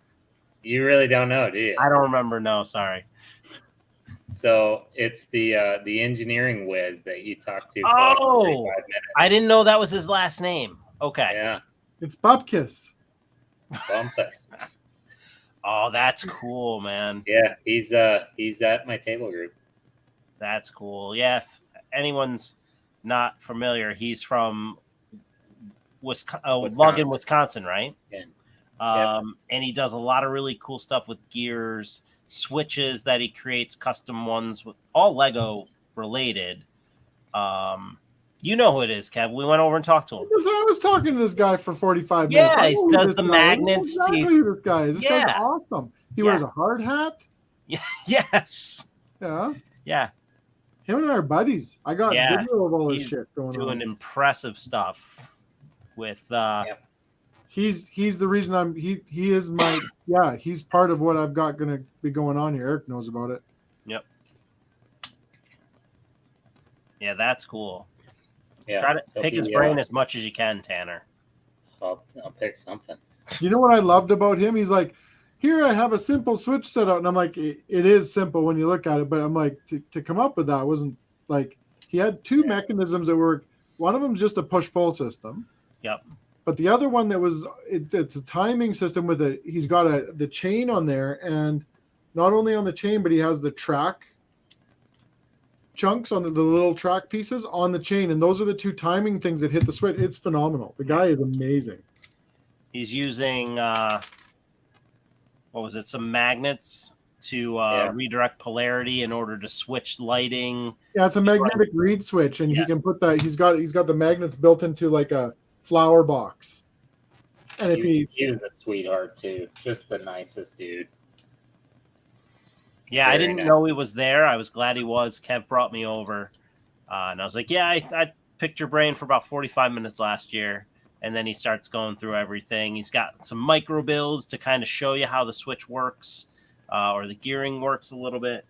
You really don't know, do you? I don't remember. No, sorry. So it's the engineering whiz that you talked to for Oh, 45 minutes. I didn't know that was his last name. Okay. Yeah, It's Bupkis. Bumpus. Oh, that's cool, man. Yeah, he's at my table group. That's cool. Yeah, if anyone's not familiar, he's from Logan, Wisconsin, right? Yeah. And he does a lot of really cool stuff with gears, switches that he creates, custom ones, with all Lego related. You know who it is, Kev. We went over and talked to him. Because I was talking to this guy for 45 minutes. Yeah, I he know who does this the guy is. magnets. I know exactly who this guy is. This guy's Yeah. awesome. He Yeah. wears a hard hat. Yes. Yeah. Yeah. Him and I are buddies. I got Yeah. video of all this He's shit going Doing on. impressive stuff with He's the reason he is my he's part of what I've got gonna be going on here. Eric knows about it. Yep. Yeah, that's cool. Yeah, Try to he'll pick his be, brain as much as you can, Tanner. I'll pick something. You know what I loved about him? He's like, here I have a simple switch set out, and I'm like, it is simple when you look at it, but I'm like, to come up with that wasn't like he had two mechanisms that work. One of them's just a push-pull system. Yep. But the other one that was it's a timing system with it. He's got the chain on there, and not only on the chain, but he has the track chunks on the little track pieces on the chain, and those are the two timing things that hit the switch. It's phenomenal. The guy is amazing. He's using some magnets to redirect polarity in order to switch lighting. Yeah, it's a magnetic reed switch, and he can put that. He's got the magnets built into like a flower box. And if he was a sweetheart too, just the nicest dude. Yeah, I didn't know he was there. I was glad he was. Kev brought me over, and I was like, "Yeah, I picked your brain for about 45 minutes last year." And then he starts going through everything. He's got some micro builds to kind of show you how the switch works, or the gearing works a little bit.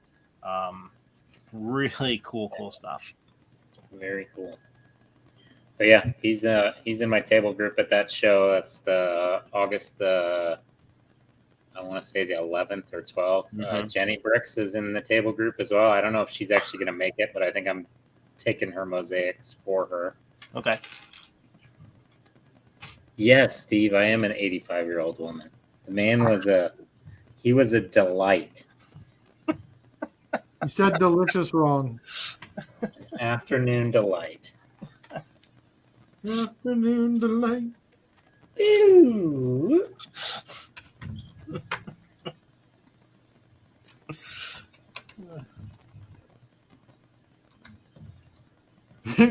Really cool stuff. Very cool. So yeah, he's in my table group at that show. That's the August I want to say the 11th or 12th. Mm-hmm. Jenny Bricks is in the table group as well. I don't know if she's actually going to make it, but I think I'm taking her mosaics for her. Okay. Yes, Steve, I am an 85-year-old woman. The man was a delight. You said delicious wrong. Afternoon delight. Afternoon delight. Ew.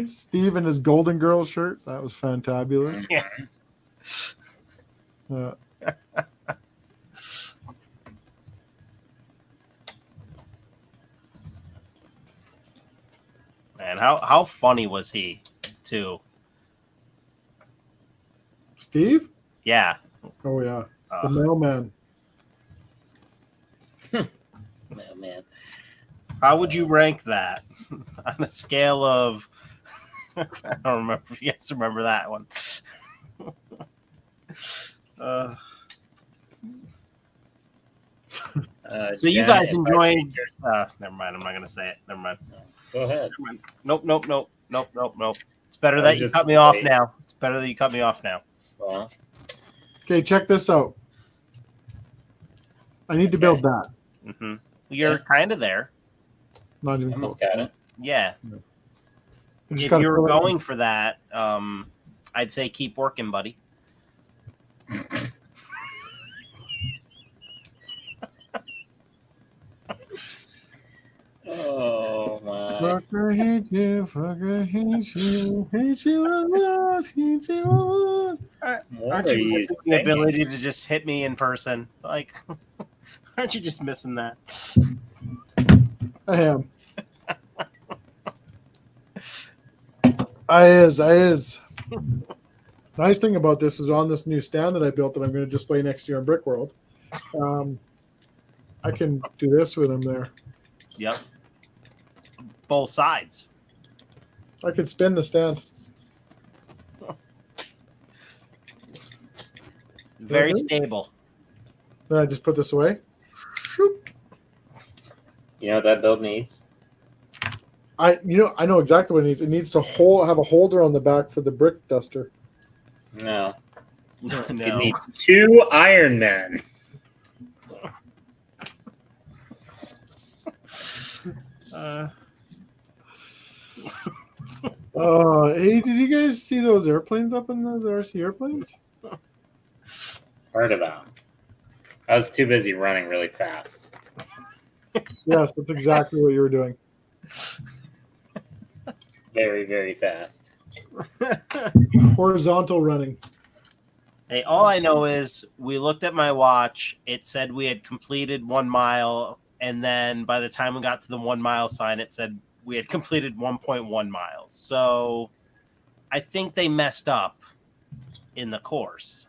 Steve in his Golden Girl shirt. That was fantabulous. Yeah. Man, how funny was he, too? Steve? Yeah. Oh yeah, the mailman. Oh, man. How would you rank that on a scale of? I don't remember if you guys remember that one. So you Jenna, guys if I enjoyed? read your- Never mind. I'm not gonna say it. Never mind. Go ahead. Nope. It's better I that was you just cut me off waiting. now. It's better that you cut me off now. Well, Okay, check this out. I need to build that. Mm-hmm. You're kind of there. Not even almost close. got it. Yeah. I just If gotta you were fill it in. going for that, I'd say keep working, buddy. Oh my! Fucker hate you, fucker hate you a lot, hate you a lot. What Aren't are you you missing the singing? ability to just hit me in person? Like, aren't you just missing that? I am. I is. Nice thing about this is on this new stand that I built that I'm going to display next year in Brick World. I can do this with them there. Yep. Both sides. I could spin the stand. Very Okay. stable. Then I just put this away. Shoop. You know what that build needs? I know exactly what it needs. It needs to have a holder on the back for the brick duster. No. No. It needs 2 Iron Men. Hey, did you guys see those airplanes up in the RC airplanes? Heard about 'em. I was too busy running really fast. Yes, that's exactly what you were doing. Very, very fast. Horizontal running. Hey, all I know is we looked at my watch. It said we had completed 1 mile, and then by the time we got to the 1 mile sign, it said we had completed 1.1 miles. So I think they messed up in the course.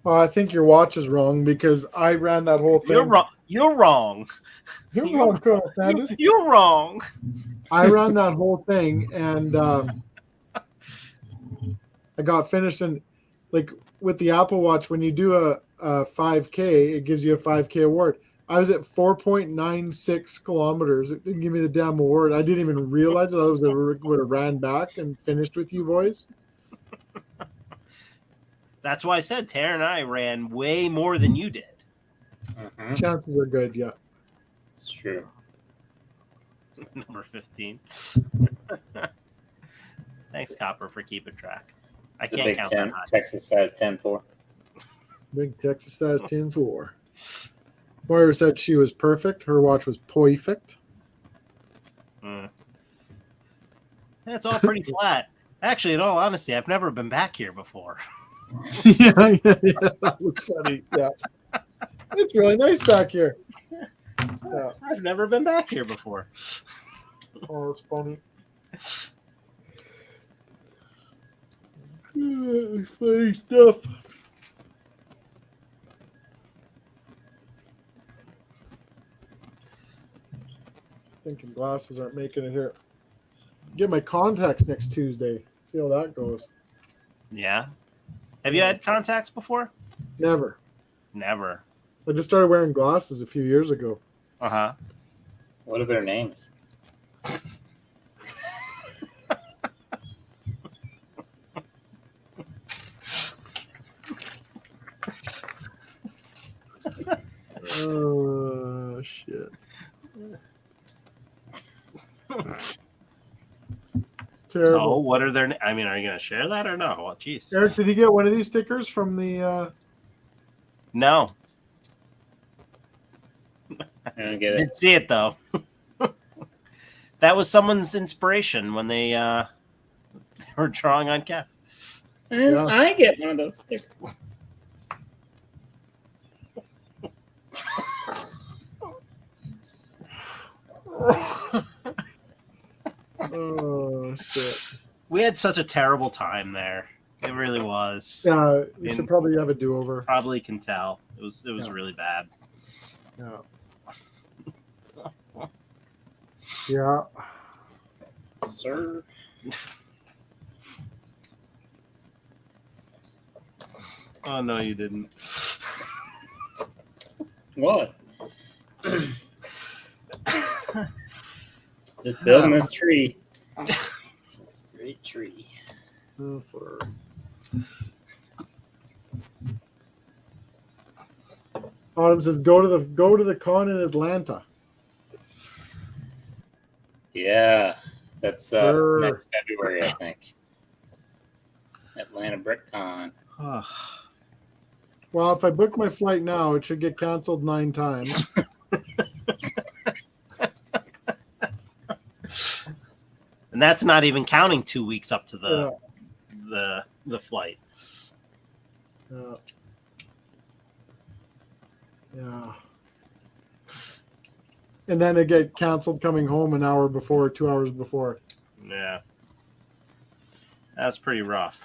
Well, I think your watch is wrong because I ran that whole thing. You're wrong. You're wrong. You're wrong, Colonel Sanders. You're wrong. I ran that whole thing and I got finished. And like with the Apple Watch, when you do a 5K, it gives you a 5K award. I was at 4.96 kilometers. It didn't give me the damn award. I didn't even realize it. I would have ran back and finished with you boys. That's why I said Tara and I ran way more than you did. Mm-hmm. Chances are good, yeah. It's true. Number 15. Thanks, Copper, for keeping track. I It's a can't big count 10. that high. Texas size 10-4. Big Texas size 10-4. Moira said she was perfect. Her watch was perfect. That's all pretty flat. Actually, in all honesty, I've never been back here before. yeah, that was funny. Yeah. It's really nice back here. Yeah. I've never been back here before. Oh, it's funny. Funny stuff. Thinking glasses aren't making it here. Get my contacts next Tuesday. See how that goes. Yeah. Have you had contacts before? Never. Never. I just started wearing glasses a few years ago. Uh-huh. What are their names? Oh, shit. It's So, terrible. what are their... I mean, are you going to share that or no? Well, jeez. Eric, did you get one of these stickers from the... No. I don't get it. Didn't see it, though. That was someone's inspiration when they were drawing on Kev. And Yeah. I get one of those stickers. Oh, shit. We had such a terrible time there. It really was. Yeah, you And- should probably have a do-over. Probably can tell. It was Yeah. really bad. Yeah. Yeah. Sir. Oh no, you didn't. What? Just building this tree. This great tree. Oh, sorry. Autumn says, go to the con in Atlanta. Yeah, that's Sure. next February, I think. Atlanta BrickCon. Well, if I book my flight now, it should get canceled 9 times. And that's not even counting 2 weeks up to Yeah. the flight. Yeah. Yeah. And then it get canceled coming home an hour before, 2 hours before. Yeah. That's pretty rough.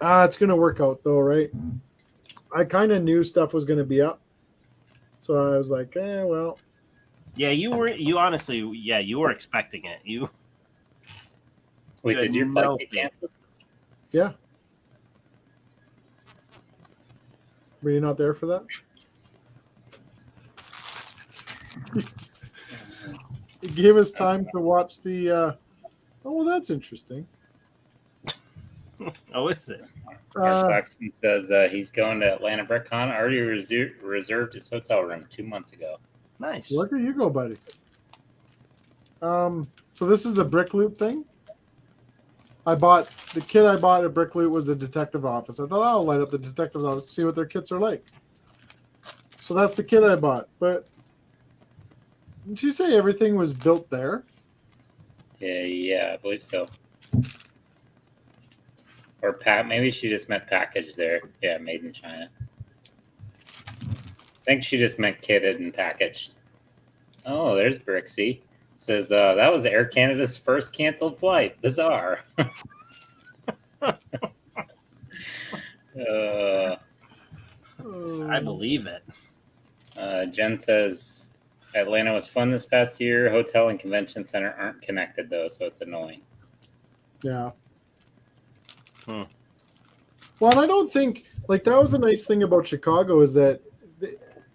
It's gonna work out though, right? I kind of knew stuff was gonna be up, so I was like, well. Yeah, you honestly, yeah, you were expecting it. Wait, You had did your no flight get clue. canceled? Yeah. Were you not there for that? It gave us time to watch the. Oh, well, that's interesting. Oh, is it? Claxton says he's going to Atlanta BrickCon. Already reserved his hotel room 2 months ago. Nice. Where do you go, buddy? So this is the Brick Loop thing. The kit I bought at Brick Loop was the detective office. I thought I'll light up the detective office, see what their kits are like. So that's the kit I bought. But didn't you say everything was built there? Yeah, I believe so. Or maybe she just meant packaged there. Yeah, made in China. I think she just meant kitted and packaged. Oh, there's Brixie. Says that was Air Canada's first canceled flight. Bizarre. I believe it. Jen says Atlanta was fun this past year. Hotel and convention center aren't connected though, so it's annoying. Yeah. Hmm. Well, and I don't think that was a nice thing about Chicago is that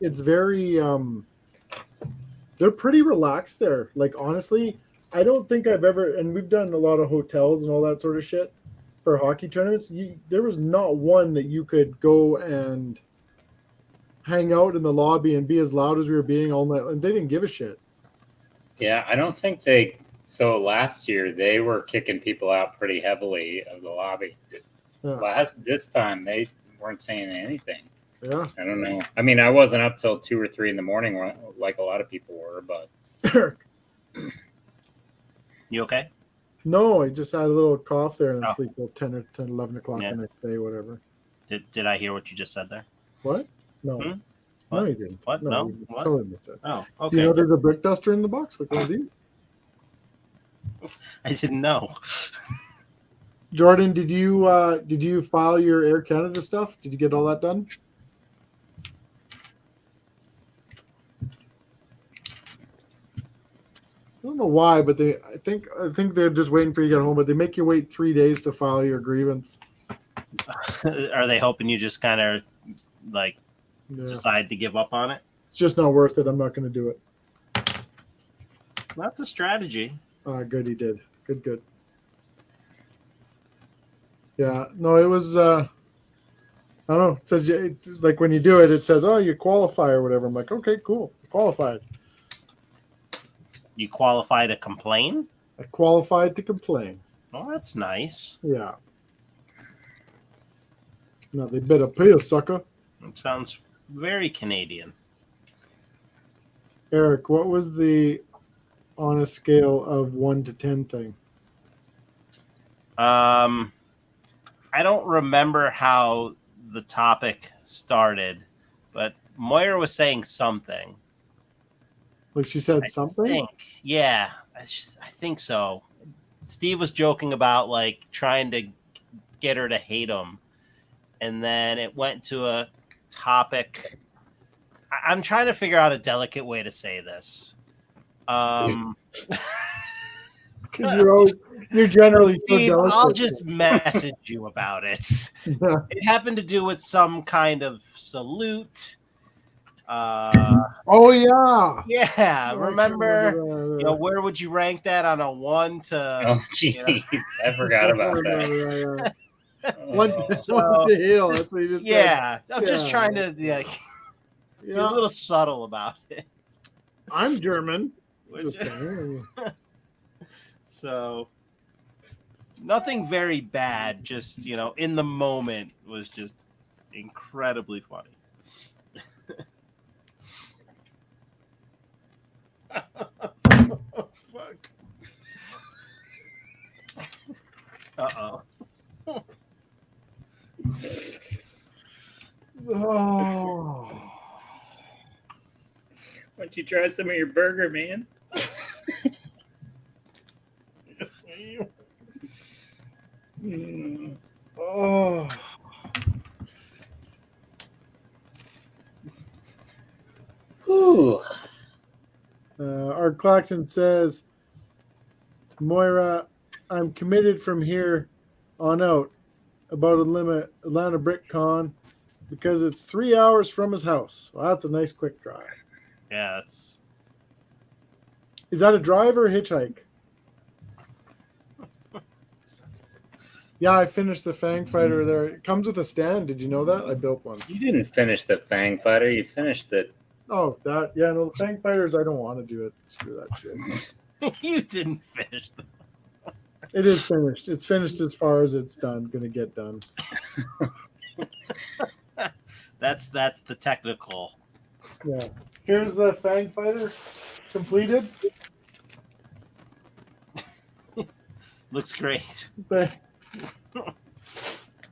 it's very they're pretty relaxed there. Like honestly, I don't think I've ever, and we've done a lot of hotels and all that sort of shit for hockey tournaments. There was not one that you could go and hang out in the lobby and be as loud as we were being all night, and they didn't give a shit. Yeah, I don't think they. So last year they were kicking people out pretty heavily of the lobby. Yeah. This time they weren't saying anything. Yeah. I don't know. I mean, I wasn't up till 2 or 3 in the morning like a lot of people were, but You okay? No, I just had a little cough there and Oh. sleep till 10 or 10, 11 o'clock Yeah. the next day, whatever. Did I hear what you just said there? What? No. Hmm? No, What? you didn't. What? No? You What? totally missed it. Oh, Do you know okay. there's a brick duster in the box? Like one of these? I didn't know. Jordan, did you file your Air Canada stuff? Did you get all that done? I don't know why, but I think they're just waiting for you to get home, but they make you wait 3 days to file your grievance. Are they hoping you just kind of like Yeah. decide to give up on it? It's just not worth it. I'm not going to do it. That's a strategy. Good, he did. Good. Yeah, no, it was. I don't know. It says like when you do it, it says, "Oh, you qualify" or whatever. I'm like, okay, cool, qualified. You qualify to complain? I qualified to complain. Well, that's nice. Yeah. No, they better pay us, sucker. It sounds very Canadian. Eric, what was the on a scale of 1 to 10 thing? I don't remember how the topic started, but Moira was saying something. Like she said something? Yeah, I think so. Steve was joking about like trying to get her to hate him. And then it went to a topic. I'm trying to figure out a delicate way to say this. Because you're generally so Steve, delicate. I'll just message you about it. It happened to do with some kind of salute. Oh yeah. Yeah, Oh, remember? Where would you rank that on a 1 to? Oh, jeez, I forgot about that. One to heal. That's what you just said. Yeah, I'm just trying to be a Yeah. little subtle about it. I'm German. So nothing very bad, just in the moment was just incredibly funny. Fuck. Uh-oh. Oh. Why don't you try some of your burger, man? Oh. Ooh. Art Claxton says, Moira, I'm committed from here on out about Atlanta Brick Con because it's 3 hours from his house. Well, that's a nice quick drive. Yeah, that's. Is that a drive or a hitchhike? Yeah, I finished the Fang Fighter there. It comes with a stand. Did you know that? I built one. You didn't finish the Fang Fighter. You finished it. Oh, that. Yeah, no, the Fang Fighters, I don't want to do it. Screw that shit. You didn't finish them. It is finished. It's finished as far as it's done. Going to get done. That's the technical. Yeah. Here's the Fang Fighter completed. Looks great. Thanks.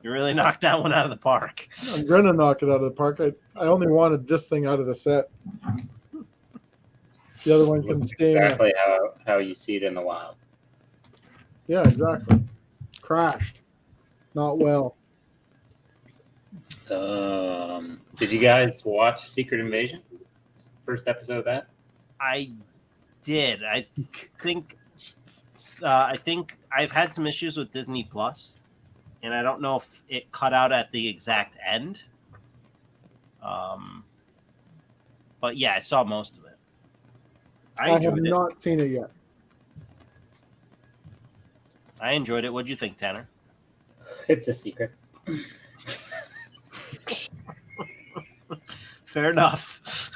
You really knocked that one out of the park. I'm gonna knock it out of the park. I only wanted this thing out of the set. The other one can stay. Exactly how you see it in the wild. Yeah, exactly. Crashed. Not well. Did you guys watch Secret Invasion? First episode of that? I did. I think I've had some issues with Disney Plus, and I don't know if it cut out at the exact end. But yeah, I saw most of it. I have not seen it yet. I enjoyed it. What'd you think, Tanner? It's a secret. Fair enough.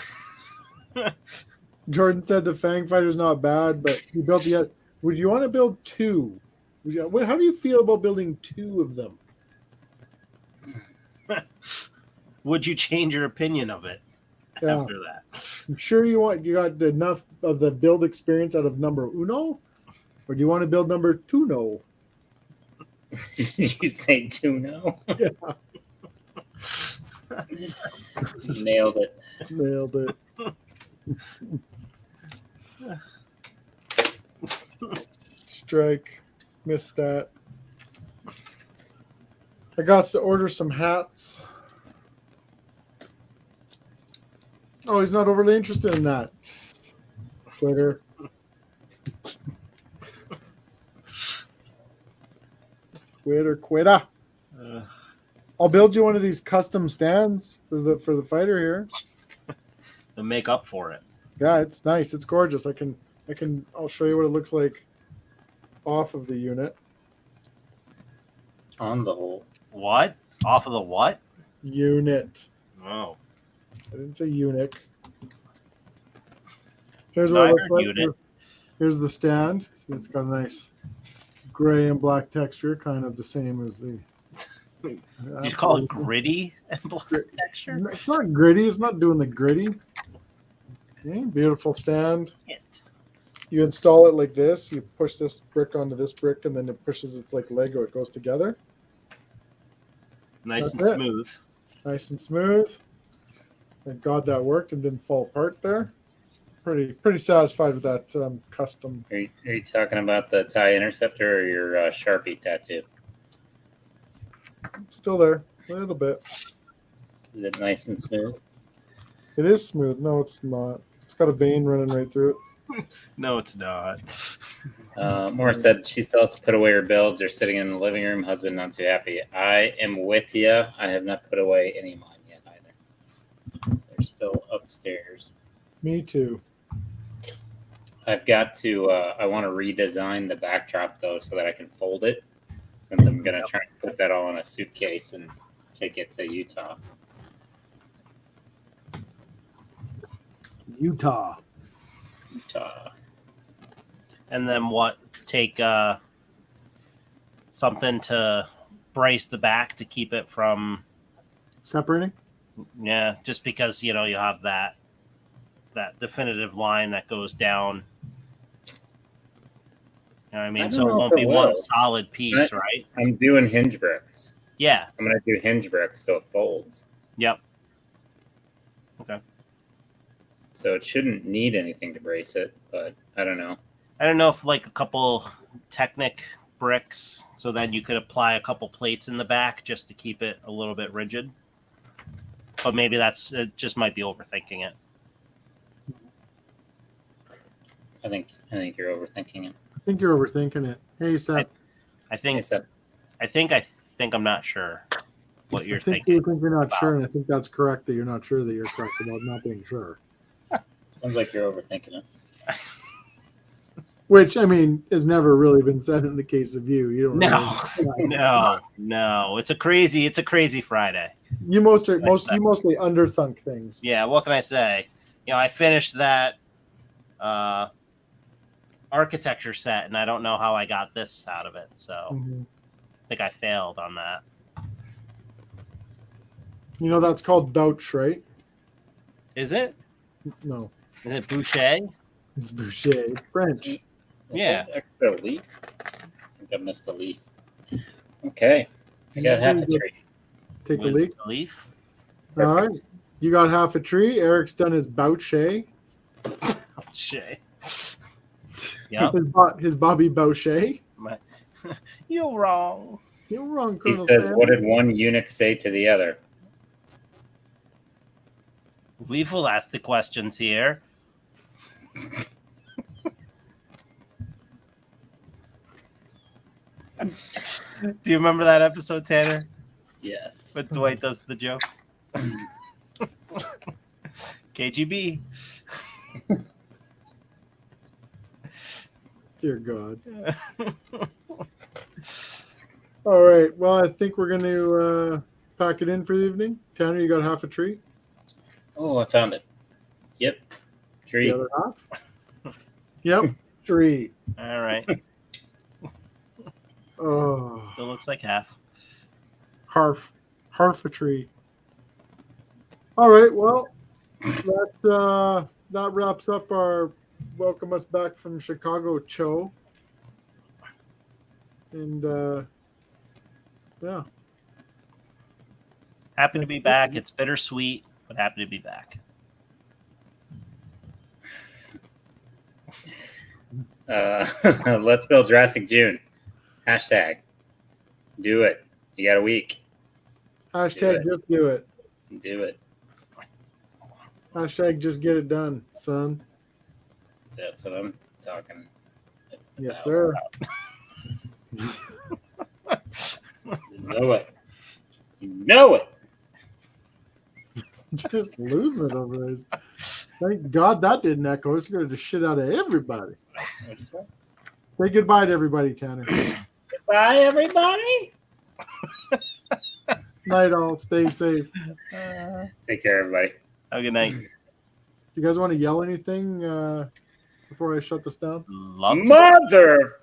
Jordan said the Fang Fighter's not bad, but he built the. Would you want to build two? How do you feel about building two of them? Would you change your opinion of it after that? I'm sure you got enough of the build experience out of number uno, or do you want to build number two? No. You say two no? Yeah. Nailed it. Nailed it. Strike. Missed that. I got to order some hats. Oh, he's not overly interested in that. Twitter. Quitter. I'll build you one of these custom stands for the fighter here. To make up for it. Yeah, it's nice. It's gorgeous. I'll show you what it looks like off of the unit. On the whole. What? Off of the what? Unit. Oh. I didn't say eunuch. Here's what it looks like. Unit. Here's the stand. See, it's got a nice gray and black texture, kind of the same as the. Did you call it gritty and black texture? It's not gritty. It's not doing the gritty. Okay, beautiful stand. You install it like this. You push this brick onto this brick, and then it pushes. It's like Lego. It goes together. Nice That's and smooth. Nice and smooth. Thank God that worked and didn't fall apart there. Pretty satisfied with that custom. Are you talking about the TIE Interceptor or your Sharpie tattoo? Still there. A little bit. Is it nice and smooth? It is smooth. No, it's not. It's got a vein running right through it. No, it's not. Maura said she still has to put away her builds. They're sitting in the living room. Husband not too happy. I am with you. I have not put away any of mine yet either. They're still upstairs. Me too. I've got to. I want to redesign the backdrop though, so that I can fold it. Since I'm gonna try and put that all in a suitcase and take it to Utah. Utah. And then what? Take something to brace the back to keep it from Separating? Yeah, just because you have that definitive line that goes down. You know what I mean? I don't So it know won't if be it one will. solid piece, right? I'm doing hinge bricks. Yeah. I'm gonna do hinge bricks so it folds. Yep. Okay. So it shouldn't need anything to brace it, but I don't know. I don't know if like a couple Technic bricks, so then you could apply a couple plates in the back just to keep it a little bit rigid. But maybe it just might be overthinking it. I think you're overthinking it. I think you're overthinking it. Hey, Seth. I think Yes, sir. I think I'm not sure what you're I think thinking. you think you're not about. sure, and I think that's correct that you're not sure that you're correct about not being sure. Sounds like you're overthinking it. Which, I mean, has never really been said in the case of you. You don't really, No. It's a crazy Friday. You mostly underthunk things. Yeah, what can I say? I finished that architecture set, and I don't know how I got this out of it. So Mhm. I think I failed on that. That's called Bouch, right? Is it? No, Is it Boucher? it's Boucher. French. Yeah. Extra leaf. I think I missed the leaf. Okay. I got half a tree. Take a Was leak. it a leaf? All right. You got half a tree. Eric's done his Boucher. Boucher. Yep. His Bobby Boucher. You're wrong. You're wrong, Steve Colonel says, Sam. what did one eunuch say to the other? We will ask the questions here. Do you remember that episode, Tanner? Yes. But Dwight does the jokes. KGB. Dear God. All right. Well, I think we're going to pack it in for the evening. Tanner, you got half a tree? Oh, I found it. Yep. Tree. The other half? Yep. Tree. All right. Oh, Still looks like half. half a tree. All right. Well, that wraps up our welcome us back from Chicago show. And yeah. Happy to be back. It's bittersweet, but happy to be back. Let's build Jurassic June. Hashtag. Do it. You got a week. Hashtag just do it. Do it. Hashtag just get it done, son. That's what I'm talking Yes, about. sir. You know it. You know it. Just losing it over this. Thank God that didn't echo. It's going to shit out of everybody. What'd you say? Say goodbye to everybody, Tanner. Goodbye, everybody. Night all. Stay safe. Take care, everybody. Have a good night. You guys want to yell anything before I shut this down? Love to. Mother